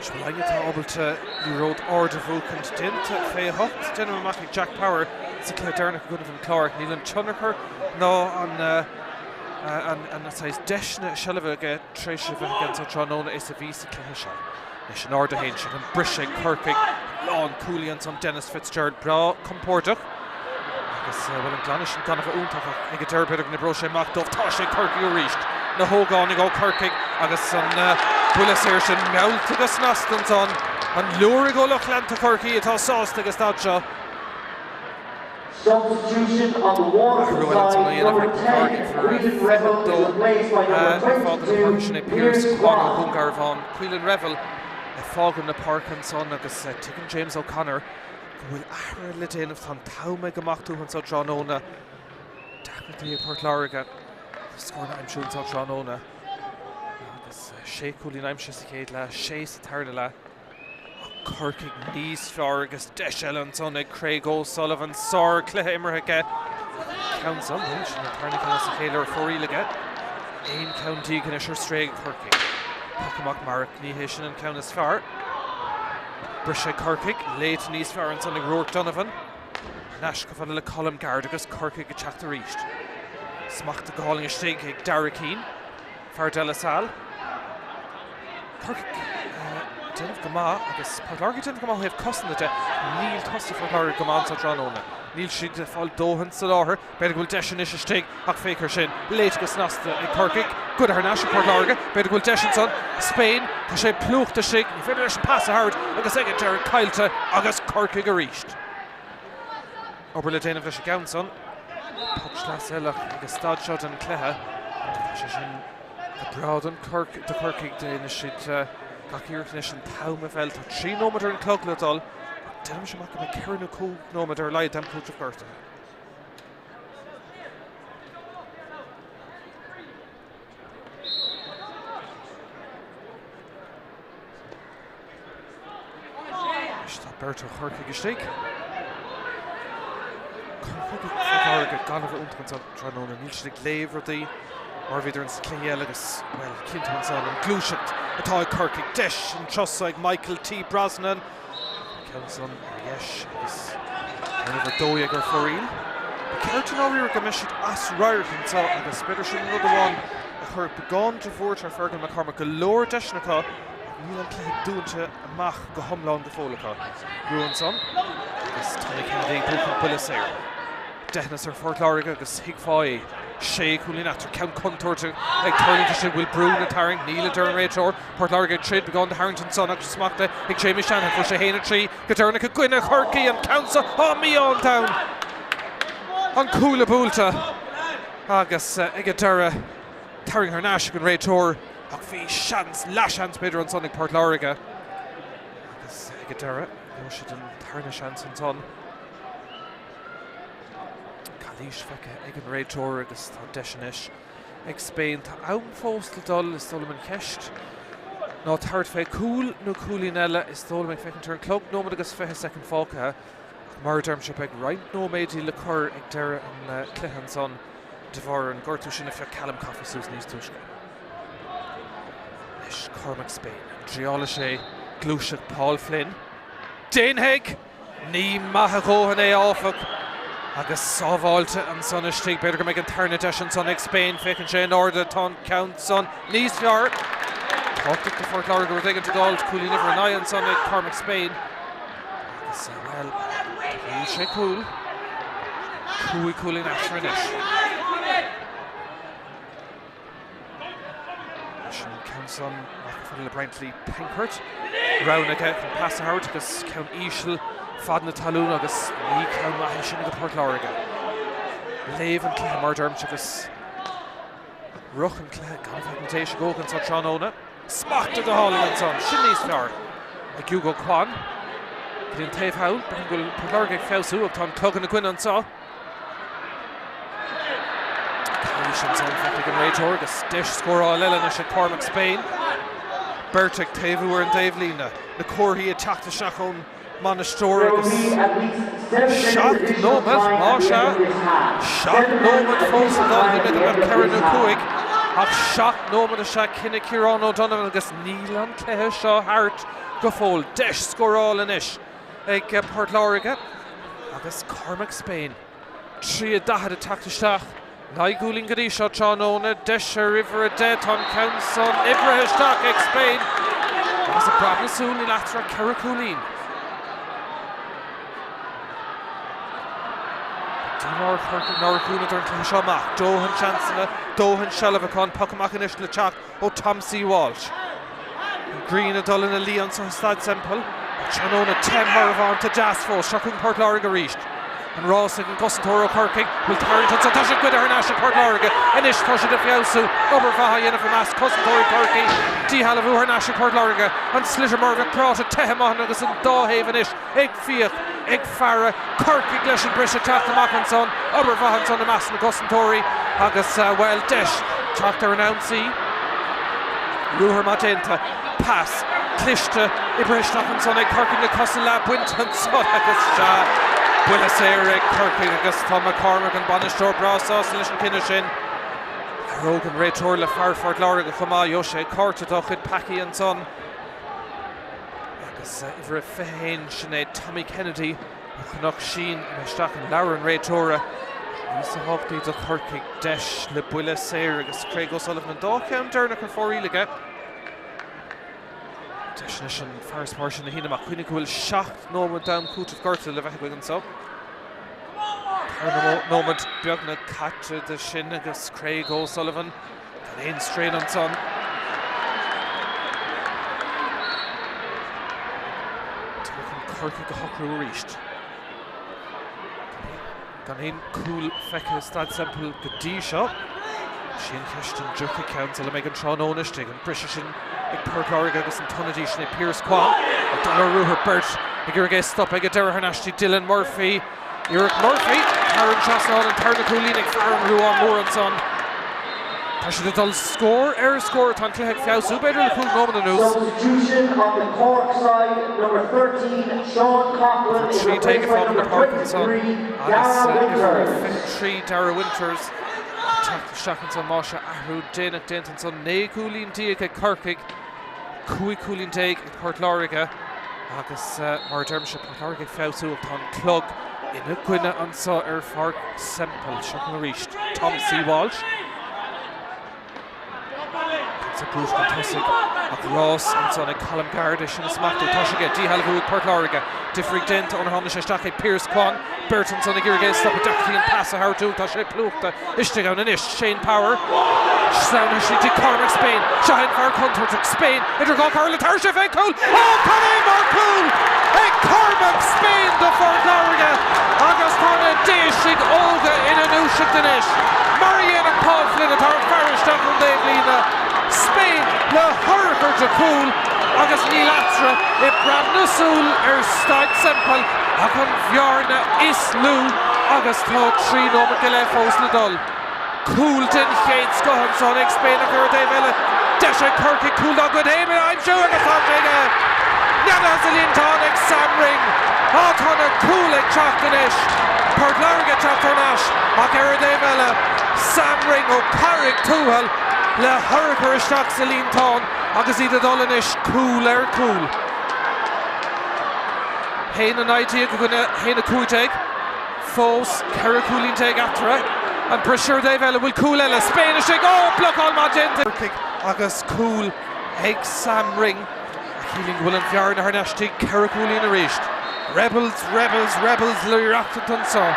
Sblainne tá ábalta ní ród orda bhúcant dinta fé hocht déanam amach ag Jack Power sa Cléadernach go an clár. Níl an tionachar ná an sais deisna shelfa ag tréise bheith gan sa Tráchtaire is a bhí sa Cluiche. Leis an orda hain sin an brise Corcaigh lán cúlaíonn san Dennis Fitzgerald bra compórtach. Agus bhfuil an glánis an ganach úntaach ag a durbeidir na bro sé mac dómh tá sé Corcaigh ó ríist. Na hógánig ó Corcaigh agus an builis air sin mealt agus nastan son an luair go lech lenta Corcaigh atá sásta agus dáte. Substitution on the wall side, number 10, Quillen Revel is replaced by number 22, Pierce Quagga. Quillen Revel fágan na Parkin son agus Tigan James O'Connor go bhfuil ahra le déanamh tá taume gomachtú an sa Tráchtaire. Definitely Port Láirge scoring aimsúil sa Tráchtaire. Agus sé cúlín aimse sa chéad le sé sa tarda le. Corcaigh níos fearr agus deisiil an son ag Craobh O'Sullivan sár cluiche immerthaige. Count some sin na tarna sa chéile ar fórílige. Aon countí gan isir stréig Corcaigh. Pacamach Mark ní hé sin an count is fearr. Brise Corcaigh léit níos fearr an son ag Rourke Donovan. Nash go fanna le Colm Gard agus Corcaigh go teachta ríist. Smacht a gáling a stig ag Dara Keane. Fearr de la Salle. Corcaigh Dinmh go maith agus Port Láirge dinmh go maith hebh cosan de níl tosta Port Láirge go maith sa Tráchtaire. Níl siad fáil dóhan sa láthair, beidir bhfuil deisian is a stig ach fécar sin léit go snasta ag Corcaigh. Good ar náisiú Port Láirge, beidir bhfuil deisian son Spain tá sé plúchta stig ní féidir leis an pass a hard agus ag deir cailte agus Corcaigh a ríist. Obair le déanamh leis a gceann son. Puch leas eilech agus stad seo an cluiche. Tá sé sin go brád an Corcaigh déanamh siad Gachíocht leis an taume fel tá 3 nóiméadar an clog le dul. Déanam sé mac go mbeidh 4 nóiméadar leid am cúte gorta. Tá Berto Corcaigh istig. Corcaigh gan bh úntaach an Tráchtaire níl siad léamh rudaí mar bhíidir an Cléile agus well cinnte an son an Cluiche atá ag Corcaigh deis an trosa ag Michael T. Brosnan. Celson yes agus another dóig ar fóríl. Ceirte áíar go meisiid as Riordan sa agus beidir sin rud amháin a chur beáin de bhórt ar fergan na carma go leor deisnacha níl an cléad dúnta amach go thomláin de fólacha. Ruúan son agus tána cin bucha builis air. Deithnas ar Port Láirge agus hiagfáí sé cúlín after count contourte ag turning sin bhfuil brún na taring níl a dur an réiteór Port Láirge trid begáin de Harrington son agus smachta ag Jamie Shanahan fu sé héana trí go dúrna go gcuine Corcaigh an countsa Míchéal down an cúla búlta agus ag a dura taring ar náis an réiteór ach bhí seans leis beidir an son ag Port Láirge agus ag a dura nó siad an tarna seans an son. Líis feice ag an réiteór agus tá deisianis ag Spain tá ann fóstal dul is dul an ceist. Ná tart fé cúl nó cúlín eile is dul an feic an turn clog nómad agus feiche second fácathe mar dermse ag roiint nóméidí le chur ag deire an cluiche son de bhar an gortú sin a feic Callum Coffey sús níos túisce. Leis Cormac Spain dríála sé Glúiseach Paul Flynn. Déanhaig ní maithe róhan é áfach agus sábháilte an son istigh beidir go mbeidh an tarna deis an son ag Spain fécinn sé an orda tá count son níos fearr. Táchtach go Port Láirge go dtí gáil cúlín ifar an an son ag Cormac Spain. Agus well níl sé cúil. Cúlín after inis. Sin count son fan le Brentley Pinkert. Rownagh an pass hard agus count Míchéal fad na talún agus ní count maithe sin go Port Láirge. Léamh an cluiche mar dermse agus ruch an cluiche gan feic an gógan sa Tráchtaire. Smachta go hálainn an son sin níos fearr ag Hugo Kwan. Bhí an taobh hail, bhí an Port Láirge ag fésú ag tá clogan na cuine an sa. Patience on Feclig and Rage Orgus. Dish score all Éile na Cormac Spain. Bertic Tavu and Dave Lena. The Corcaigh attacked the Shachon Monasterogus. Shock Nomad, Masha. Shock Nomad Fos and all the middle of Karen Cuig. Ach shock Nomad a Shaq Kinnick Kieran O'Donovan agus Nílan Clehe Shaw Hart Gofol. Dish score all in ish. Ag Port Láirge. Agus Cormac Spain. Trí dahad attacked the Shach. Naigúling Gadi Shaw Chanona. Dish a river a dead on counts on Ibrahim Stock ag Spain. Agus a Brabna soon in Latra Caracoolin. Dimar Corcaigh Noracuna during Cluiche Mac. Dohan Chancellor. Dohan Shellavacon. Puckamach and Ishla Chak. O Tom C. Walsh. Green a Dullin a Leon so Staid Semple. Chanona 10 Marvan to Jasfo. Shocking Port Láirge reached. And Ross and Commentator Corcaigh will turn to Tasha Gwida her national Port Láirge. And Ish Tasha de Fiausu. Obervaha Yennefer Mas. Commentator Corcaigh. D Halavu her national Port Láirge. And Slitter Mervyn Prata Tehemahan agus in Dawhaven Ish. Eg Fiach. Eg Farah. Corcaigh Glesh and Brisha Tachtamachan son. Obervahan son the Mas and Commentator. Agus well Dish. Tráchtaire announce. Ruher Magenta. Pass. Clichte. Ibrahim son. Eg Corcaigh na Cosala. Winton son. Agus Willis Eric, Corcaigh agus Tom McCormick and Bonistor Brasas and Lishan Kinnashin. Rogan Ray Thurles Farford Láirge Chama Yoshe Cortadochid Packy and son. Agus Ivra Fehain Sinead Tommy Kennedy Knock Sheen Meshtak and Lauren Ray Thurles. Lisa Hockney to Corcaigh Desh Le Willis Eric agus Craig O'Sullivan Dawcam Dernick for Éile. Technician first portion the Hina McQueen will shock Nomad down Coot of Gertrude Levackwig and so. Nomad Bjogna catch the Shin against Craig O'Sullivan. Lane strain on son. Corcaigh Hockru reached. Ganin cool Fecka Staid Semple Gadisha. Shin Kirsten Juka Council Megan Tron Onishtig and British ag Port Láirge agus an tonadíis na Pierce Quam a Dollar Ruher Bert ag Irige Stop ag a Dara Harnashti Dylan Murphy Eric Murphy Aaron Chasson and Tarnacoolin ag Farron Ruan Moore and son Tasha the Dull score score tan Cluiche Fiausu better the cool moment news substitution on the Cork side number 13 Sean Coughlin three take it from the Parkinson agus 3 Dara Winters Shachanson Masha Ahrú Dénach Dentonson Né Coolín Diag ag Corcaigh Cui Coolín Diag ag Port Láirge agus mar dermse Port Láirge Fiausu upon Clog in a Gwine an sa Fark Semple Shachan reached Tom C. Walsh it's a Bruce Contussig ag Ross and son ag Colin Gardish in a smack to Toshige D. Halavu ag Port Láirge Diffrig Dent on Honish Shtach ag Pierce Quan Burton son ag Irige Stop a Ducky and pass a Hartu Toshige Plukta Ishtig on an ish Shane Power Sound Ashley to Cormac Spain Shahin Far Contour to Spain Idrigol Carla Tarshif ag Cool Connie Marcool ag Cormac Spain the Fort Láirge Agostana Dishig Olga in a new Shikdanish Mariana Coughlin at our Farish Duncan Dave Lena Spain le Hurker to Cool agus Níl Atra I Brabna Soul Staid Semple agan Bjarna Islú agus tá 3 Nomad Gile Fós le Dull Cool den Chéad Scohanson ag Spain a Gura Dave Éile Desha Corcaigh Cool dog good aim I'm sure agus tá Jega Nada Zalintán ag Samring Tána Cool ag Tráchtaire Port Láirge Tráchtaire ag Gura Dave Éile Samring ó Carrick Túhal le Hurker Isteach Zalintán agus iad a Dullinish Cool Cool Hain an idea go gonna Hain a Cuaig Fós Caracoolin Teg Atra and Brisher Dave Éile will Cool Éile Spanish block all Magenta agus Cool ag Samring Healing will and Bjarna Harnashti Caracoolin a reached Rebels Lirachton saw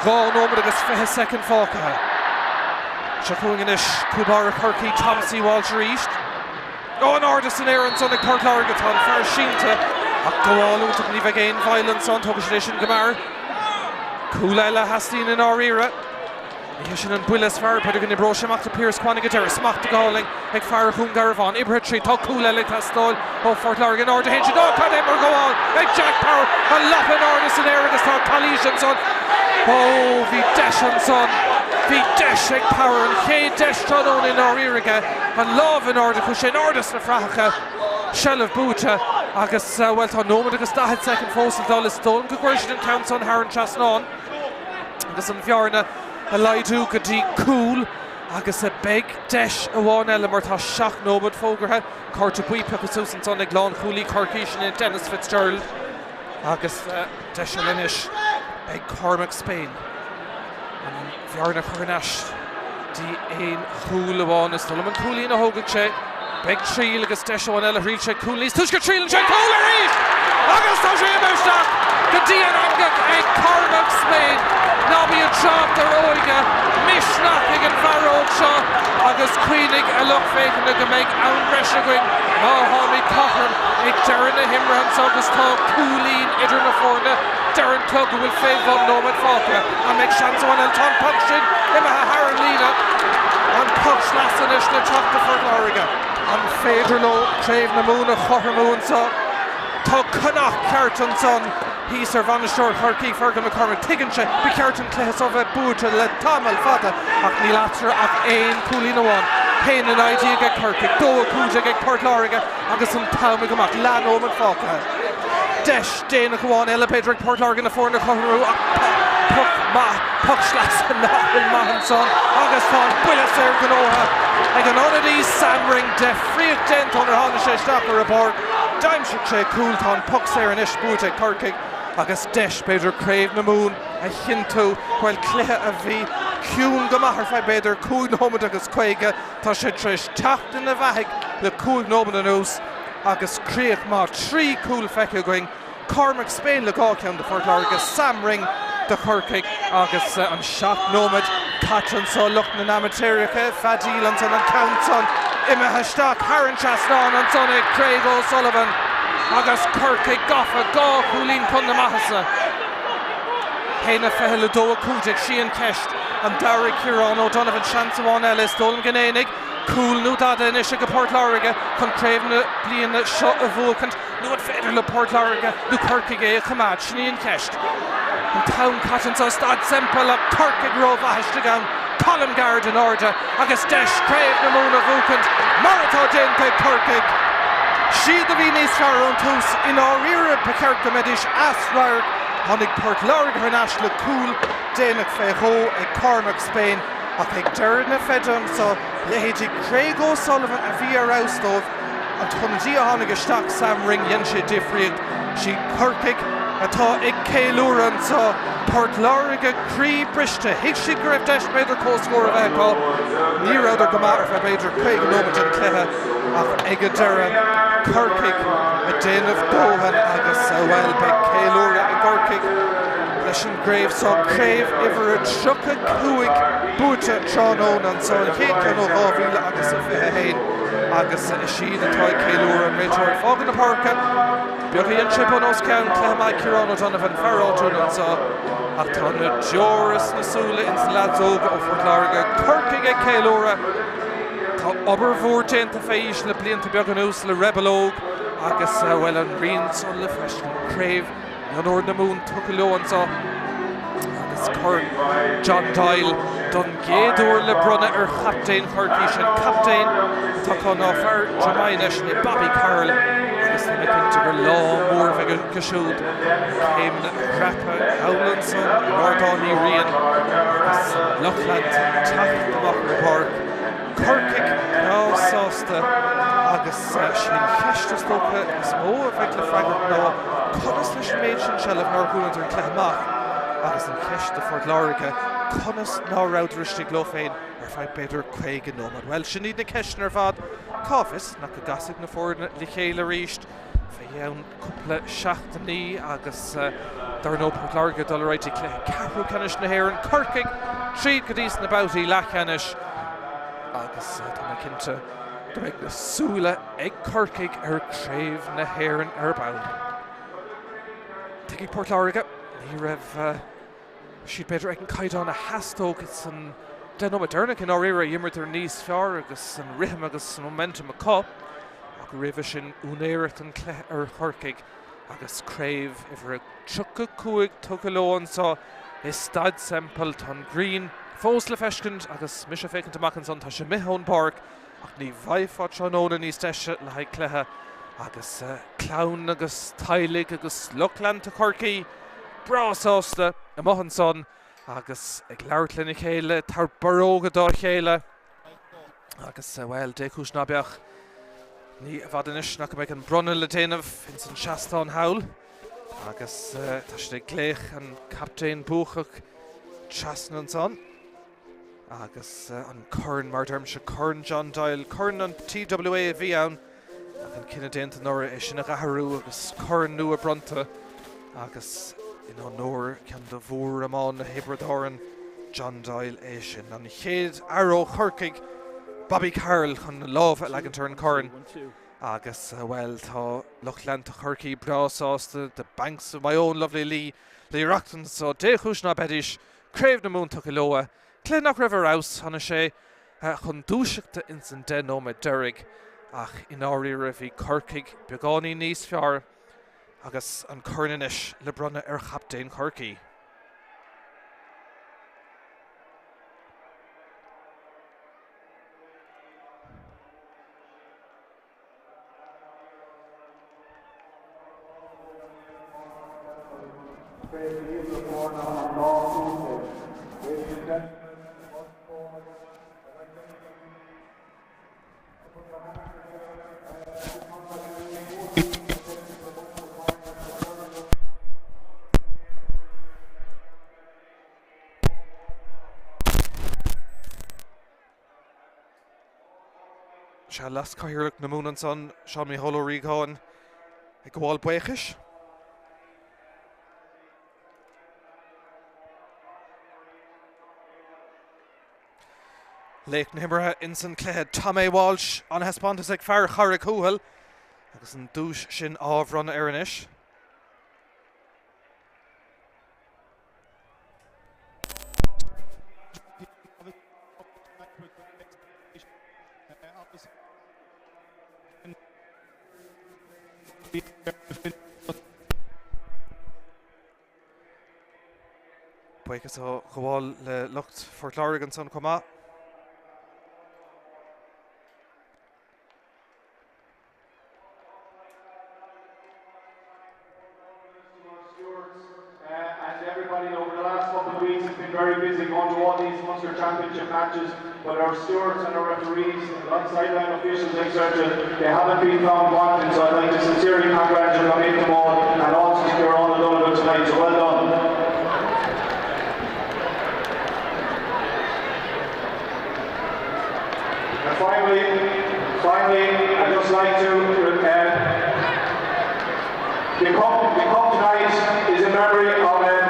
Gá Nomad agus 2nd Fáca Shacoing Inish Cúbara Corcaigh Tom C. Walsh reached an Ardis in Aaron son ag Port Láirge tan Far Shinta ach goáil út ag Níomh again violence on Tugashin Gamar Cool Éile Hastín in Áíra Níhishin an Builis Far Pedigan Ibroshimach to Pierce Quannig Adara Smach to Galling ag Far Hún Garavon Ibra Tree Tá Cool Éile Tastol ó Fort Láirge in Arda Hinch Dó Cadem or goáil ag Jack Power a Lop in Ardis in Aaron agus tá Collision son Bhí Deshan son Bhí deis ag power an ché deis trónón in áíige an láh in orda chu sé ordas na fracha Shell of búte agus well tá nómad agus dahead second fósal Dullas dón go gcuir sin an count on Haran Chasnán agus an bhearna a laidú go dtí cool agus a big deis amháin eile mar tá seach nómad fógartha Carta buipe go súsan son ag glán chúlaí Corcaigh sin in Dennis Fitzgerald agus deis a linis ag Cormac Spain an bhearna chuirneis dí éon chúl amháin is dul an cúlaí na hógad sé big tríl agus deis amháin eile ríl sé cúlaí tuisce tríl sé cúla ríis agus tá sé imeteach go dtí an angach ag Cormac Spain ná bhí an seach ar óige misnach ag an bharróg seo agus cuinig a luch féchan go méid ann breis a going ná tháinig cocharm ag dearan na himrehan agus tá cúlín idir na fórna dearan club go bhfuil féadháin nómad fáca a méid seans amháin an tán puck sin imethe Haran lína an puck slasan is na Tráchtaire Láirge an féidir lo Craobh na múna chothar mún sa tá cannach ceartan son hís ar bhainisteoir Corcaigh fergan na Cormac tuigeann sé bhí ceartan cléas ó bheith búte le tamil fada ach ní látar ach éon cúlín amháin héin an ID ag Corcaigh dó a cúide ag Port Láirge agus an tam goach lean ómad fáca deis déana goháin eile beidir ag Port Láirge na fórna chothú ach puck slasan nach in Mumhan son agus tá buile séir gnótha ag an onadí samring de fríocht dent an hána sé staach ar a bar daimseach sé cúltán puck séir an isbúte ag Corcaigh agus deis beidir Craobh na mún a chinú bhfuil cluiche a bhí ciún go maithar fá beidir cúig nómad agus chuige tá sé tríis teacht in na bheithaigh le cúig nómad an ús agus críoch má trí cúl feice going Cormac Spain le gá ceann de Port Láirge samring de Corcaigh agus an seach nómad catran so lucht na amatéiricha fadíl an son an count son imethe staach Haran Chasnán an son ag Craig O'Sullivan agus Corcaigh gafa gá chúlín chun na maithasa héna feihe le dó a cúideag sí an ceist an Darragh Ciarán O'Donovan seans amháin eile dólam gnéananig cúl nó dada inis go Port Láirge chun Craobh na bliana seo a bhócant nó an féidir le Port Láirge nó Corcaigh é a chamáid sin an ceist an town catan so Staid Semple a Corcaigh roh aiste gan column guard in order agus deis Craobh na múna bhócant maratá dénta Corcaigh siad a bhí níos fearr ón tús in áíire peceart go medis as Láirge tháinig Port Láirge ar neis le cúl déanaach féithó ag Cormac Spain ach ag deireadh na fedan so lehéidí Craig O'Sullivan a bhí ar austómh an tonnadí a tháinig isteach samring dhéann sé difriúd sí Corcaigh atá ag céiliúran so Port Láirge crí briste hiag si go raibh deis beidir cóscóir a bheitá ní raidir go maithar fá beidir chuig nómad an cluiche ach ag a deireadh Corcaigh a déanamh dóthain agus bhfuil be céiliúra i Corcaigh leis an gréibh so Craobh ifar a tríocha cúig búte tránón an so chéad ceann ó 2000 agus a 21 agus siad atá ag céiliúra an réiteoir fágan na parca beag í an trip an os ceann Craobh Ciarán O'Donovan fearáún an so ach tá na deoras na súla in sa leadsóga ó Port Láirge Corcaigh ag céiliúra tá obair mhór déanta féis le blianta beag an ús le rebelóg agus bhfuil an rion son le freiscin Craobh Mionúr na mún tucha leon so agus chur John Doyle don géadúir le brunna ar chaptéin Corcaigh sin captéin tá chun á fear Iomána sin i Bobby Carroll agus na cinnte gur lá mór bheith go siúd céim na crepa howlan son Nordánaí rion agus Lochland teach amach na park Corcaigh ná sásta agus sin cheistas tócha is mó a bheith le freigart ná conas leis méid sin sellh ná gúint ar cléach agus an ceist de Port Láirge conas ná ráidiriste gló féin ar feid beidir chuig an nómad well sin iad na ceistin ar fad cáfis nach go gasig na fórna Míchéal a ríist fé dhéann cúpla seachtaí agus dar nó Port Láirge dul ráidí clé ceapú canis na hÉireann Corcaigh tríd go dtí na boutaí lechanis agus tá na cinnte go méid na súla ag Corcaigh ar Craobh na hÉireann ar ball. Taigh Port Láirge ní raibh siad beidir ag an caiidán a hastóg san den modernach in áíire dhimmart ar níos fearr agus an rithim agus an momentum a cop ach roimh sin únéireacht an cléith ar Corcaigh agus Craobh ifar a tucha cúig tucha leon sa is Staid Semple tan Green Fós le feiscint agus mis fécinn amachchan son tá sé Mihón Park ach ní bhaidfad seanóna níos teise le haid clethe agus clown agus tailig agus Luchlan to Corcaigh brasásta a Mumhan son agus ag leirlinn chéile tar baróga dá chéile agus well déchúis ná beach ní bhadanis nach go méid an brunna le déanamh in san seastán hawl agus tá sé gléich an captain buachach Chasnan son agus an Corn mar derm se Corn John Doyle Corn an TWA a bhí ann ach an cinenne déanta nóra é sin a gaharú agus Corn nua bronta agus in an nóir cean do bhór amán na hebredáran John Doyle é sin an chéad aró Corcaigh Bobby Carroll chun lámh legantar an Corn agus well tá Luchlan to Corcaigh brasásta the banks of my own lovely Lee Rockton so déchúis ná bedis Craobh na mún tucha loa Clynach River House hanna sé chun dúiseachta in san den ó me durig ach in áirí ra bhí Corcaigh beánaí níos fear agus an Corninis le brunna ar chaptain Corcaigh. Se las caiirlach na Mún an son Sean mí holo rígáin ag gháil buchais. Léic na himmartha in san cléad Tommy Walsh an hespántas ag fear chara cúhal agus an dúis sin ábhrán ar inis. Buchas ó gháil le lucht for Láirge an son comá. And everybody over the last couple of weeks has been very busy going to all these Munster Championship matches, but our stewards and our referees and sideline officials, etc., they haven't been found wanting, so I'd like to sincerely congratulate them all and also secure all the done tonight, so well done. And finally, I'd just like to the cup tonight is in memory of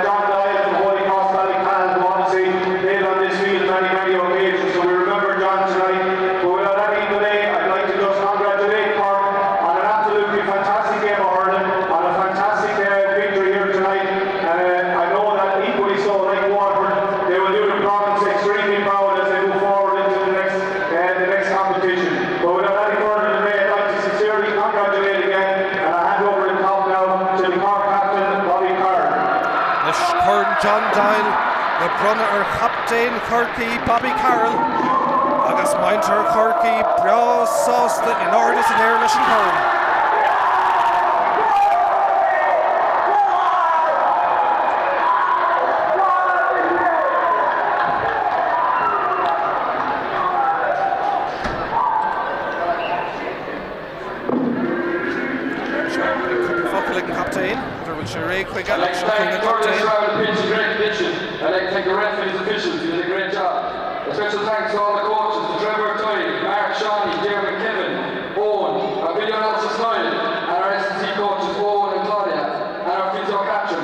John Doyle from Holy Cross Valley Canal, who obviously played on this field many occasions, so we remember John tonight. But without any delay, I'd like to just congratulate Cork on an absolutely fantastic game of hurling, on a fantastic victory here tonight. I know that equally so, like Waterford, they will do the province extremely proud as they move forward into the next competition. But without any further delay, I'd like to sincerely congratulate again, and I hand over the top now to the Cork captain, Bobby Carroll. Corn John Doyle le brunna ar chaptain Corcaigh Bobby Carroll agus maintar Corcaigh brasásta in ordas an air leis an Corn. I'd like to thank the referees and officials who did a great job. A special thanks to all the coaches, to Trevor Toy, Mark Shawnee, Jeremy Kevin, Owen, our video analysis Niall, and our S&T coaches Owen and Claudia, and our physio captain.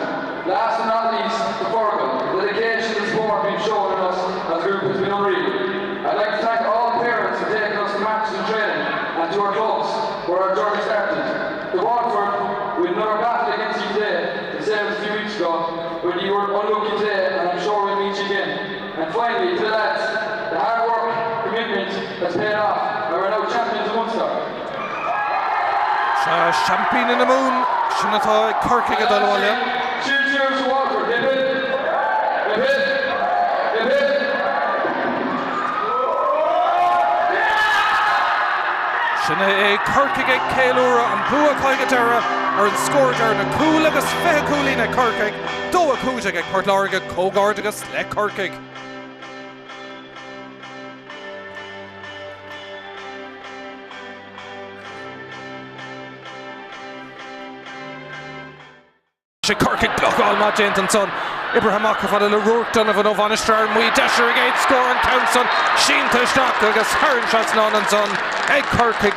Last but not least, the Forgan. The dedication and support being shown in us as a group has been unreal. I'd like to thank all the parents for taking us to matches and training, and to our clubs where our journey started. The Waterford, with another battle against you today, the same as a few weeks ago, when you were unlucky today, and I'm sure we'll meet you again. And finally, to the lads, the hard work, commitment has paid off, and we're now champions of Munster. Champion in the Moon, Sinnatá Corcaigh a dulháile. Cheers to Waterford, hip hip, hip hip, hip hip. Sinna Corcaigh Céalúra an bua Coigatera ar an scór ar na cúil agus fé cúlín ag Corcaigh. Dó a cúide ag Páirt Láirge cógáird agus le Corcaigh. Corcaigh blockall má Jenton son. Ibrahim Akafad le Rourke Donovan O'Vanistrar Mui Desher again score and counts on Sheenta Stock agus Hearn shots non and son. Eg Corcaigh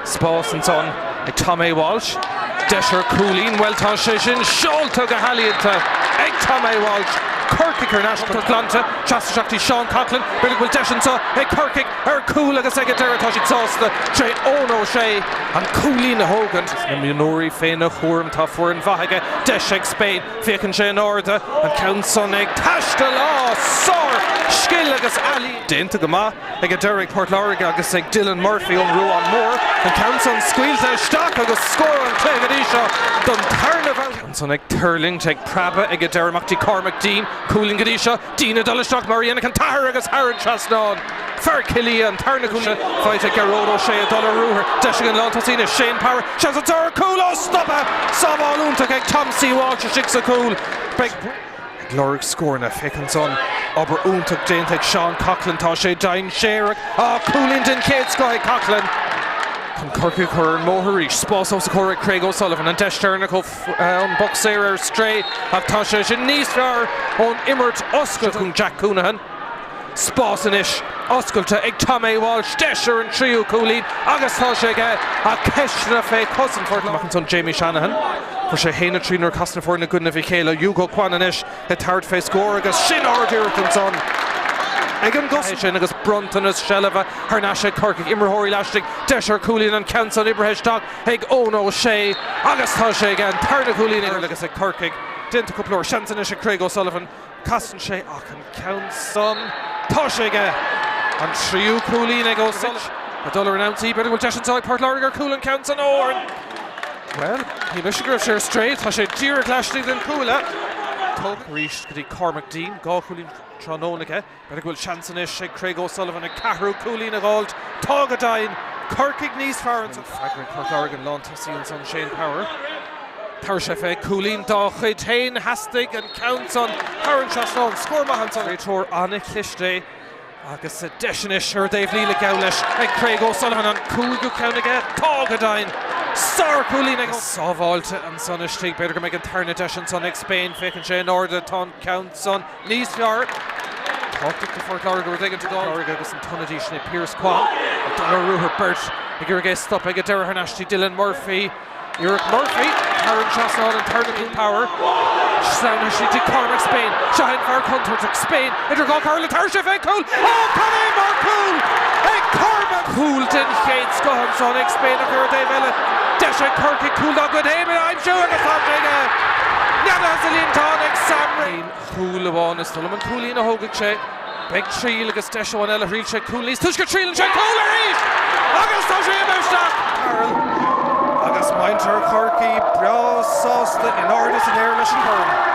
Spórt and son. Eg Tommy Walsh. Desher Coolín well Tashishin Sholta Gahalianta. Eg Tommy Walsh. Corcaigh National Atlanta, Shasta Sean Coughlin, Billy Will Deshinsa, Eg Corcaigh, Cool agus Eg Derritosh Sauce, Tre Ono Shea, and Coolín Hogan, Mionúr Féna Hurm Tafur and Vahaga, Deshek Spain, Faken Shane Orda, and Count Sonnig, Tashta Law, Sor, Skill agus Ali, Dinta Gama, Eg Derek Páirt Láirge agus Eg Dylan Murphy on Ruan Moore, and Count Son squeals a Stock agus score on Clegadisha, Dun Tarnaval, Count Son Eg Hurling, Eg Praba, Eg Derek Macti Cormac Dean, Cooling Gadisha, Dina Dullastock, Mariana Cantahar agus Haran Chasnon, Farkilly and Tarnaculla, fight a Garrod O'Shea, Dollaruher, Deshigan Lantasina, Shane Power, Shazazar Cool, Stopper, Saval Untak, Tom C. Walsh, Shiksa Cool, Big Gloric score na Faken son, Aber Untak, Daintek, Sean Coughlin, Tashe, Dine Sherrick, Coolin Din Kate Sky Coughlin. Corcaigh Curran Moharish, Spórt Corcaigh Craig O'Sullivan and Deshternico on Boxer Stray, Tasha Janistrar on Immert Oscar Jack Coonahan, Spórt Osculta Eg Tommy Walsh, Desher and Trio Coolín, Agus Tasha a Keshna Fay Cousin for Mackinson Jamie Shanahan. For Shahana Trina Costin for na Goodna Míchéal, Hugo Quananish, a third face score agus Shin Ordirton Egan Gushin agus Brunton as Shelava, Harnashe Corcaigh, Imrahori Lashtig, Desher Coolín and Canson Ibrahesh Dog, Eg Ono Shea, Agus Tashe again, Tarna Coolín agus Eg Corcaigh, Dinta Couplor, Shansanish Craig O'Sullivan, Caston Shea, Akan Countson, Tashe again, and Shriu Coolín Eg O'Sullivan, a dollar announce better will Deshin side, Páirt Láirge, Coolin Countson, well, he Michigan share straight, Tashe Jira Lashtig than Coola. Reached the Cormac Dean, Gá Coolín Trónónacha, better will Shansanish, Craig O'Sullivan, and Cahru Coolín a gold, Togadine, Corcaigh Níos Farrans, and Fragment Páirt Láirge, Lantassi and son Shane Power. Tarshefe, Coolín, Dáchaid, Hain, Hastig, and Counts on Haran Chasnon, Score Mahanson, Raitor, Anna Clishday, agus Deshinish, or Dave Leela Gowlish, and Craig O'Sullivan, and Coolgu Counnaga, Togadine. Sar Coolín ag Sábháilte an Sonish Tig better go make a turn at Deshin son ag Spain Faken Shane Orda Ton Count son Níos Fiar talked to Páirt Láirge we're digging to go Láirge agus an Tunnadí Shne Pierce Quan Dollaruher Bert ag Irrigay Stop ag Derra Harnashti Dylan Murphy Eric Murphy Haran Chasnon and Tarnaculla Power Shahnashti to Cormac Spain Shahin Far Hunter to Spain Idrigol Carla Tarshef ag Cool Connie Marcool ag Cormac Cool Din Kate Scohanson ag Spain ag Dave Éile Desha Corcaigh Cool Dog with him and I'm sure it's something Nada Zillion Tonic Sam Cool Awan is Solomon Coolín a Hogache Big Treel agus Desha one Ella Reach Coolín Tushka Treel and Cool Reach Agus Tasha Meshach Carol Agus Minter Corcaigh Bra Sauce in Ordis and Air Mission Hurling